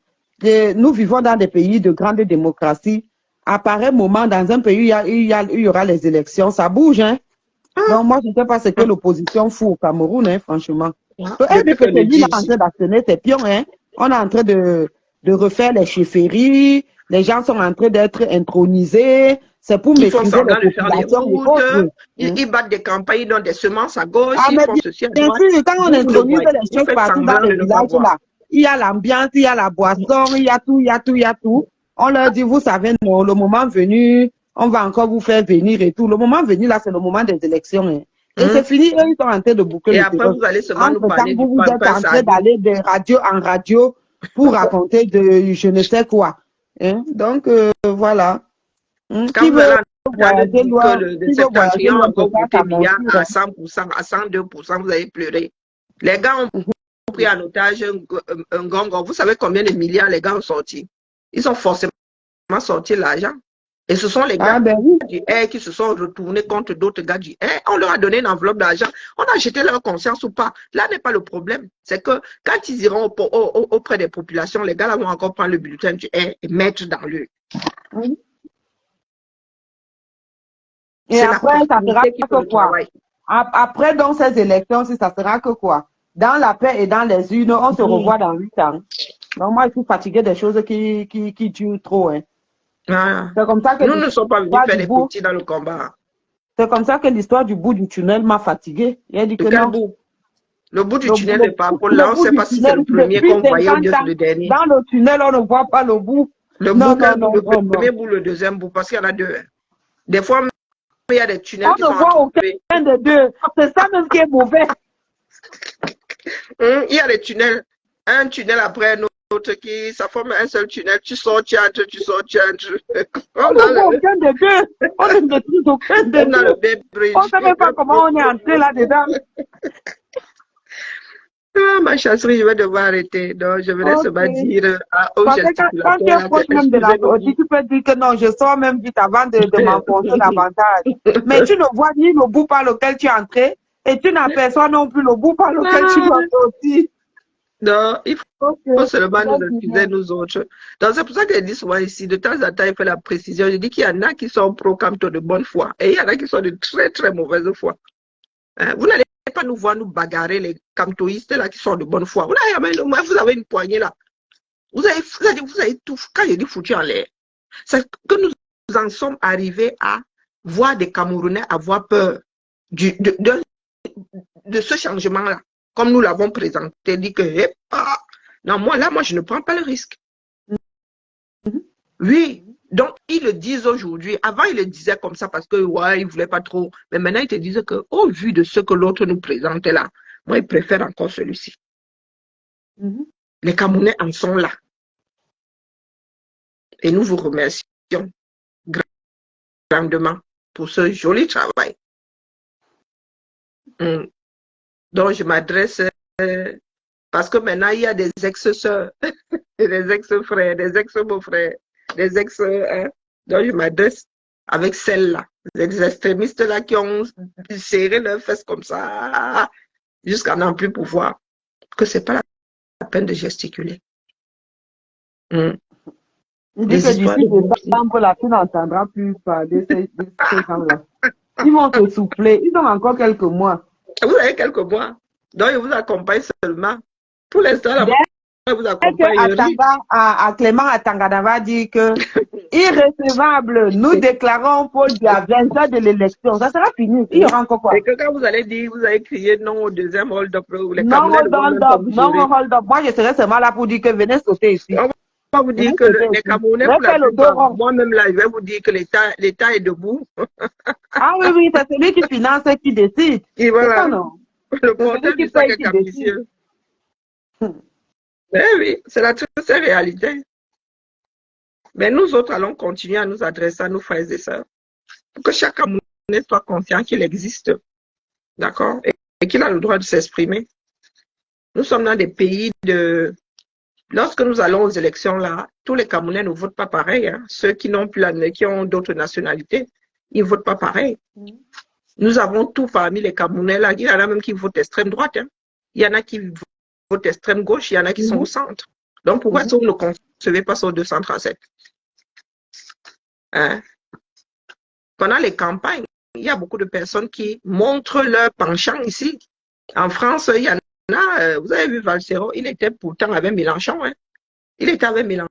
nous vivons dans des pays de grande démocratie. À pareil moment, dans un pays, il y aura les élections, ça bouge. Hein? Donc, moi, je ne sais pas ce que l'opposition fout au Cameroun, hein, franchement. Elle dit que c'est lui qui est en train d'actionner ses pions. Hein? On est en train de refaire les chefferies. Les gens sont en train d'être intronisés. C'est pour maîtriser les populations. Ils battent des campagnes, ils donnent des semences à gauche. Ils font ceci. Bien sûr, quand on intronise les choses partout dans les villages, là, il y a l'ambiance, il y a la boisson, il y a tout. On leur dit, vous savez, non, le moment venu, on va encore vous faire venir et tout. Le moment venu, là, c'est le moment des élections. Hein. Et c'est fini, eux, ils sont en train de boucler. Et après, vous allez seulement nous parler vous êtes en train d'aller de radio en radio pour raconter de je ne sais quoi. Hein? Donc, voilà. Quand vous allez le septentrion, encore goûter milliards à 100%, à 102%, vous allez pleurer. Les gars ont pris en otage un gongon. Vous savez combien de milliards les gars ont sorti? Ils ont forcément sorti l'argent. Et ce sont les gars du R qui se sont retournés contre d'autres gars du R. On leur a donné une enveloppe d'argent. On a jeté leur conscience ou pas. Là n'est pas le problème. C'est que quand ils iront auprès des populations, les gars là vont encore prendre le bulletin du R et mettre dans le. Et après, ça sera que quoi? Après, dans ces élections, si ça sera que quoi? Dans la paix et dans les urnes, on se revoit dans 8 ans. Donc, moi, je suis fatiguée des choses qui durent trop. Hein. C'est comme ça que nous ne sommes pas venus faire des petits dans le combat. C'est comme ça que l'histoire du bout du tunnel m'a fatiguée. Il a dit que non. Le bout du Le, tunnel le, de Pampol, là, le on ne bout sait du pas si c'est tunnel le premier depuis qu'on voyait ou 50 bien c'est ans. le dernier. Dans le tunnel, on ne voit pas le bout. Le Non, bout, non, quel bout? non, Le non, non. premier bout, le deuxième bout, parce qu'il y en a deux, hein. Des fois, il y a des tunnels On qui ne sont voit aucun entrecoupés. des deux. C'est ça même qui est mauvais. Il y a des tunnels, un tunnel après un autre qui, ça forme un seul tunnel. Tu sors, tu entres, tu sors, tu entres. On ne voit aucun des deux. On ne maîtrise aucun des On a le deux. Bay On ne Bridge. sait même pas comment on est entré là-dedans. Ah, ma chasserie, je vais devoir arrêter. Donc, je vais seulement Ok. dire aux Parce que quand tu gesticulateurs es là, proche même de la sortie, excusez-nous. tu peux dire que non, je sors même vite avant de m'enfoncer davantage. Mais tu ne vois ni le bout par lequel tu es entré et tu n'aperçois non plus le bout par lequel tu dois sortir. Non, il Ok. faut seulement nous Très excuser, bien. nous autres. Donc, c'est pour ça que je dis souvent ici, de temps en temps, il fait la précision. Je dis qu'il y en a qui sont pro-Camto de bonne foi et il y en a qui sont de très, très mauvaise foi. Hein, vous n'allez pas nous voir nous bagarrer les camtoïstes là qui sont de bonne foi. Vous avez une poignée là. Vous avez tout. Quand je dis foutu en l'air, c'est que nous en sommes arrivés à voir des Camerounais avoir peur de ce changement-là. Comme nous l'avons présenté, dit que non, moi, je ne prends pas le risque. Oui, donc ils le disent aujourd'hui. Avant, ils le disaient comme ça parce que ouais, ils ne voulaient pas trop. Mais maintenant, ils te disent que au vu de ce que l'autre nous présentait là, moi, ils préfèrent encore celui-ci. Les Camerounais en sont là. Et nous vous remercions grandement pour ce joli travail. Donc, je m'adresse parce que maintenant, il y a des ex-sœurs, des ex-frères, des ex-beaux-frères, des ex... donc, je m'adresse avec celles-là, les extrémistes-là qui ont serré leurs fesses comme ça jusqu'à n'en plus pouvoir, que ce n'est pas la peine de gesticuler. Il dit Les que histoires d'ici de décembre, la tu n'entendras plus parler de ces gens-là. Ils vont se souffler. Ils ont encore quelques mois. Vous avez quelques mois. Donc, je vous accompagne seulement. Pour l'instant, la je vous Que accompagne. à Clément Atangadava dit que irrécevable, nous déclarons Paul Biya vainqueur de l'élection. Ça sera fini. Il y aura encore quoi? Et que quand vous allez dire, vous allez crier non au deuxième hold-up, les Non Camerounais ne hold vont même pas up, vous non gérer. hold up. Moi, je serai seulement là pour dire que venez sauter ici. On va vous dire Venez que sauter les ici. Camerounais, Venez pour la faire le dos plupart, rond. moi-même là, je vais vous dire que l'État est debout. Ah oui, oui, c'est celui qui finance et qui décide. Et C'est voilà, ça, non? le C'est celui porteur qui du sac paye est qui décide. capricieux. Eh oui, c'est la triste réalité. Mais nous autres allons continuer à nous adresser à nos frères et sœurs pour que chaque Camerounais soit conscient qu'il existe, d'accord, et qu'il a le droit de s'exprimer. Nous sommes dans des pays de... Lorsque nous allons aux élections, là, tous les Camerounais ne votent pas pareil. Hein. Ceux qui n'ont plus qui ont d'autres nationalités, ils ne votent pas pareil. Nous avons tout parmi les Camerounais, là. Il y en a même qui votent extrême droite. Hein. Il y en a qui votent extrême gauche, il y en a qui sont au centre. Donc, pourquoi est-ce que vous ne concevez pas sur 237? Hein? Pendant les campagnes, il y a beaucoup de personnes qui montrent leur penchant ici. En France, il y en a, vous avez vu Valsero, il était pourtant avec Mélenchon. Hein? Il était avec Mélenchon.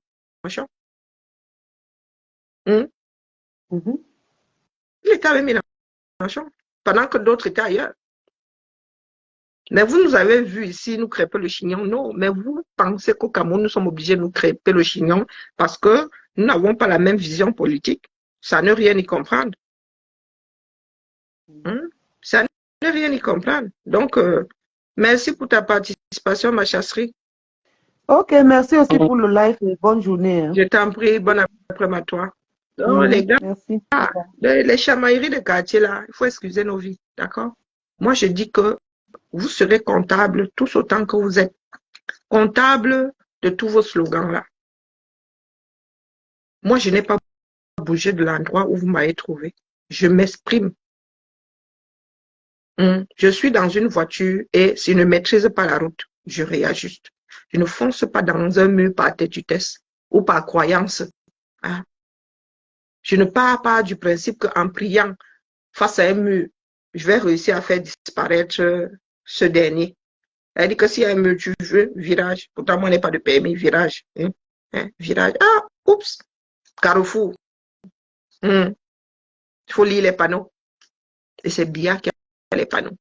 Il était avec Mélenchon, pendant que d'autres étaient ailleurs. Mais vous nous avez vu ici nous crêper le chignon. Non, mais vous pensez qu'au Cameroun, nous sommes obligés de nous crêper le chignon parce que nous n'avons pas la même vision politique. Ça ne rien y comprendre. Ça ne rien y comprendre. Donc, merci pour ta participation, ma chasserie. Ok, merci aussi pour le live et bonne journée. Hein. Je t'en prie, bon après-midi à toi. Donc, les gars, merci. Les chamailleries de quartier, là, il faut excuser nos vies, d'accord? Moi, je dis que vous serez comptable tous autant que vous êtes comptable de tous vos slogans-là. Moi, je n'ai pas bougé de l'endroit où vous m'avez trouvé. Je m'exprime. Je suis dans une voiture et si je ne maîtrise pas la route, je réajuste. Je ne fonce pas dans un mur par têtutesse ou par croyance. Hein? Je ne pars pas du principe qu'en priant face à un mur, je vais réussir à faire disparaître ce dernier. Elle dit que s'il y a un mur, tu veux, virage. Pourtant, moi, je n'ai pas de permis, virage. Virage. Ah, oups, carrefour. Il faut lire les panneaux. Et c'est bien qu'il y a les panneaux.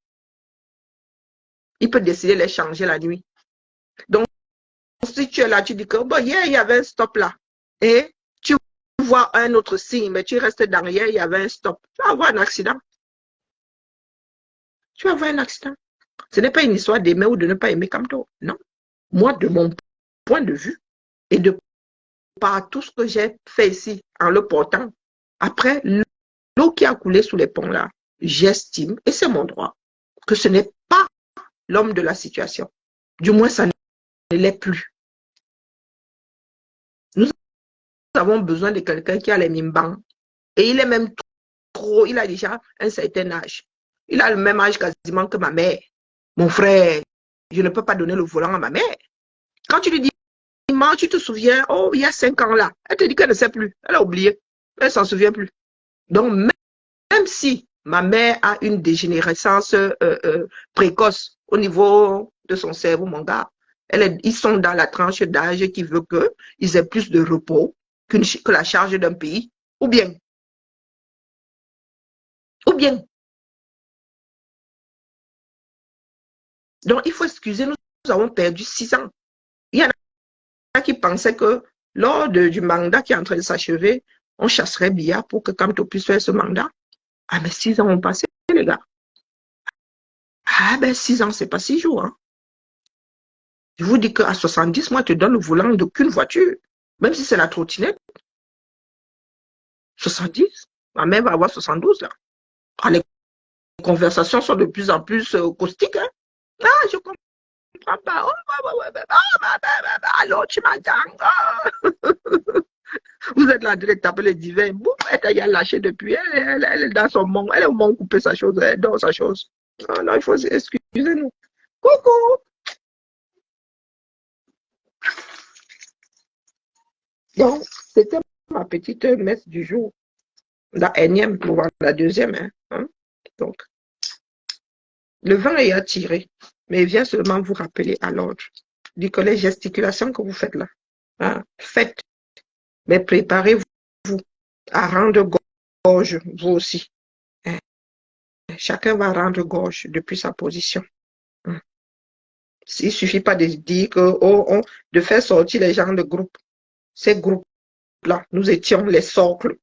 Il peut décider de les changer la nuit. Donc, si tu es là, tu dis que, bon, hier, il y avait un stop là. Et tu vois un autre signe, mais tu restes derrière, il y avait un stop. Tu vas avoir un accident. Tu vas avoir un accident. Ce n'est pas une histoire d'aimer ou de ne pas aimer Kamto. Non. Moi, de mon point de vue, et de par tout ce que j'ai fait ici en le portant, après, l'eau qui a coulé sous les ponts là, j'estime, et c'est mon droit, que ce n'est pas l'homme de la situation. Du moins, ça ne l'est plus. Nous avons besoin de quelqu'un qui a les mimbans. Et il est même trop, il a déjà un certain âge. Il a le même âge quasiment que ma mère. Mon frère, je ne peux pas donner le volant à ma mère. Quand tu lui dis, maman, tu te souviens, oh, il y a 5 ans là, elle te dit qu'elle ne sait plus. Elle a oublié. Elle ne s'en souvient plus. Donc, même si ma mère a une dégénérescence précoce au niveau de son cerveau, mon gars, ils sont dans la tranche d'âge qui veut qu'ils aient plus de repos que la charge d'un pays, ou bien. Donc, il faut excuser, nous avons perdu 6 ans. Il y en a qui pensaient que lors du mandat qui est en train de s'achever, on chasserait Biya pour que Kamto puisse faire ce mandat. Ah, mais 6 ans ont passé, les gars. Ah, ben 6 ans, c'est pas 6 jours. Hein. Je vous dis qu'à 70, moi, je te donne le volant d'aucune voiture, même si c'est la trottinette. 70, ma mère va avoir 72, là. Ah, les conversations sont de plus en plus caustiques. Hein. Ah, je comprends pas. Allô, tu m'entends? Vous êtes là de taper les divins. Boum, elle a lâché depuis. Elle est dans son monde. Elle est au monde couper sa chose. Elle dort sa chose. Ah, non, il faut excusez-nous. Coucou. Donc, c'était ma petite messe du jour. La énième, pour voir la deuxième. Hein. Donc, le vent est attiré, mais il vient seulement vous rappeler à l'ordre. Du que les gesticulations que vous faites là, hein, faites, mais préparez-vous à rendre gorge, vous aussi. Hein. Chacun va rendre gorge depuis sa position. Hein. Il ne suffit pas de dire que, de faire sortir les gens de groupe. Ces groupes-là, nous étions les socles.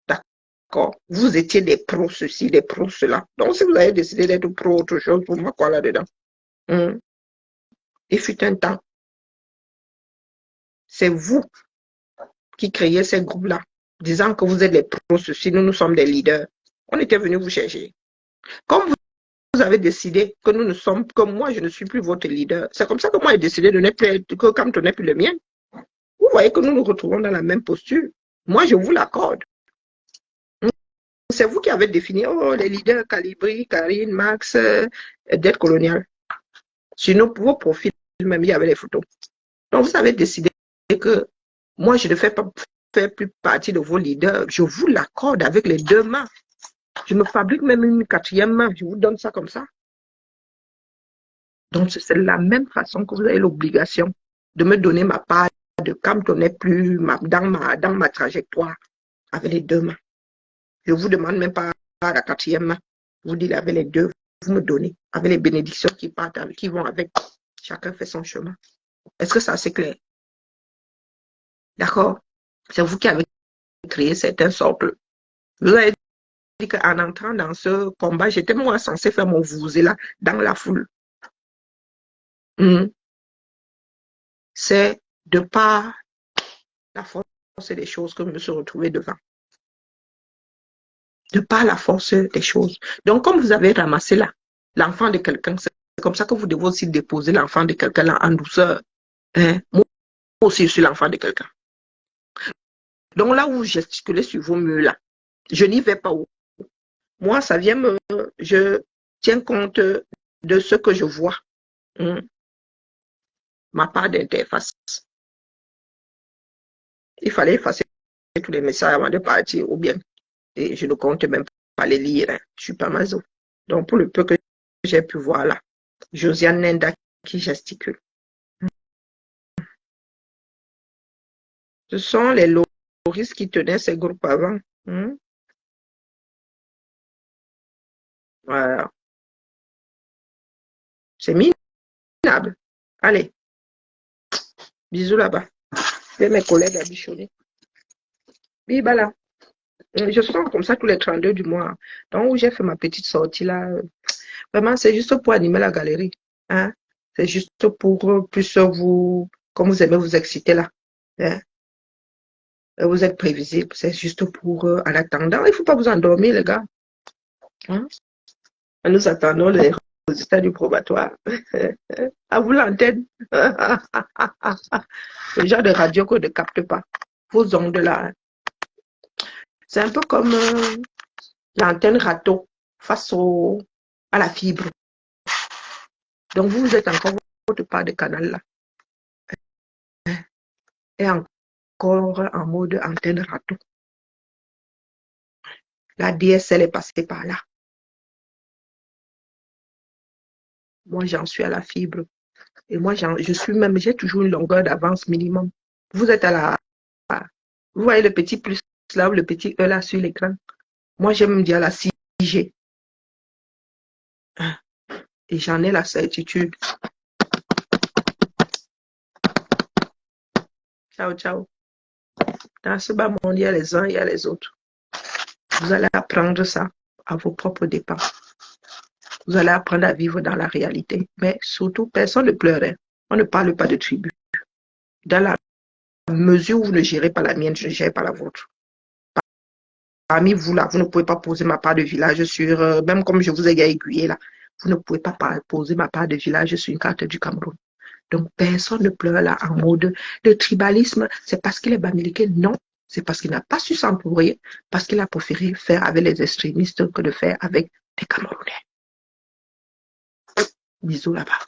D'accord. Vous étiez des pros ceci, des pros cela. Donc, si vous avez décidé d'être pro autre chose, pour moi, quoi là-dedans? Il fut un temps. C'est vous qui créez ces groupes-là, disant que vous êtes les pros ceci, nous sommes des leaders. On était venu vous chercher. Comme vous avez décidé que nous ne sommes, que moi, je ne suis plus votre leader. C'est comme ça que moi, j'ai décidé de n'être plus, que comme tu n'es plus le mien. Vous voyez que nous nous retrouvons dans la même posture. Moi, je vous l'accorde. C'est vous qui avez défini, les leaders Calibri, Karine, Max, dette coloniale. Sur vos profils, même, il y avait les photos. Donc, vous avez décidé que moi, je ne fais pas faire plus partie de vos leaders. Je vous l'accorde avec les 2 mains. Je me fabrique même une 4e main. Je vous donne ça comme ça. Donc, c'est la même façon que vous avez l'obligation de me donner ma part de quand on n'est plus dans ma trajectoire avec les 2 mains. Je ne vous demande même pas la 4e main. Je vous dis avec les 2, vous me donnez, avec les bénédictions qui partent, qui vont avec. Chacun fait son chemin. Est-ce que ça, c'est clair? D'accord? C'est vous qui avez créé certains socles. Vous avez dit qu'en entrant dans ce combat, j'étais moi censé faire mon vous là dans la foule. C'est de par la force des choses que je me suis retrouvée devant. De par la force des choses. Donc, comme vous avez ramassé là, l'enfant de quelqu'un, c'est comme ça que vous devez aussi déposer l'enfant de quelqu'un là en douceur. Hein? Moi aussi, je suis l'enfant de quelqu'un. Donc, là où vous gesticulez sur vos murs là, je n'y vais pas où. Moi, ça vient je tiens compte de ce que je vois. Ma part d'interface. Il fallait effacer tous les messages avant de partir, ou bien, et je ne compte même pas les lire. Hein. Je suis pas maso. Donc, pour le peu que j'ai pu voir là, Josiane Nenda qui gesticule. Ce sont les Loris qui tenaient ces groupes avant. Voilà. C'est minable. Allez, bisous là-bas. Et mes collègues à bichonner. Oui, bah là. Je sors comme ça tous les 32 du mois. Donc, où j'ai fait ma petite sortie là. Vraiment, c'est juste pour animer la galerie. Hein? C'est juste pour plus vous, comme vous aimez vous exciter là. Hein? Vous êtes prévisible. C'est juste pour, en attendant, il ne faut pas vous endormir, les gars. Hein? Nous attendons les résultats du probatoire. À vous l'antenne. Le genre de radio qu'on ne capte pas. Vos ondes là. C'est un peu comme l'antenne râteau face à la fibre. Donc, vous êtes encore votre part de canal là. Et encore en mode antenne râteau. La DSL est passée par là. Moi, j'en suis à la fibre. Et moi, je suis même, j'ai toujours une longueur d'avance minimum. Vous êtes à la... Vous voyez le petit plus là, ou le petit E là sur l'écran. Moi, j'aime dire la 6G. Et j'en ai la certitude. Ciao, ciao. Dans ce bas monde, il y a les uns, il y a les autres. Vous allez apprendre ça à vos propres dépens. Vous allez apprendre à vivre dans la réalité. Mais surtout, personne ne pleure. On ne parle pas de tribu. Dans la mesure où vous ne gérez pas la mienne, je ne gère pas la vôtre. Parmi vous, là, vous ne pouvez pas poser ma part de village sur, même comme je vous ai aiguillé, là, vous ne pouvez pas poser ma part de village sur une carte du Cameroun. Donc, personne ne pleure là en mode de tribalisme. C'est parce qu'il est bamiliqué. Non, c'est parce qu'il n'a pas su s'employer, parce qu'il a préféré faire avec les extrémistes que de faire avec des Camerounais. Bisous là-bas.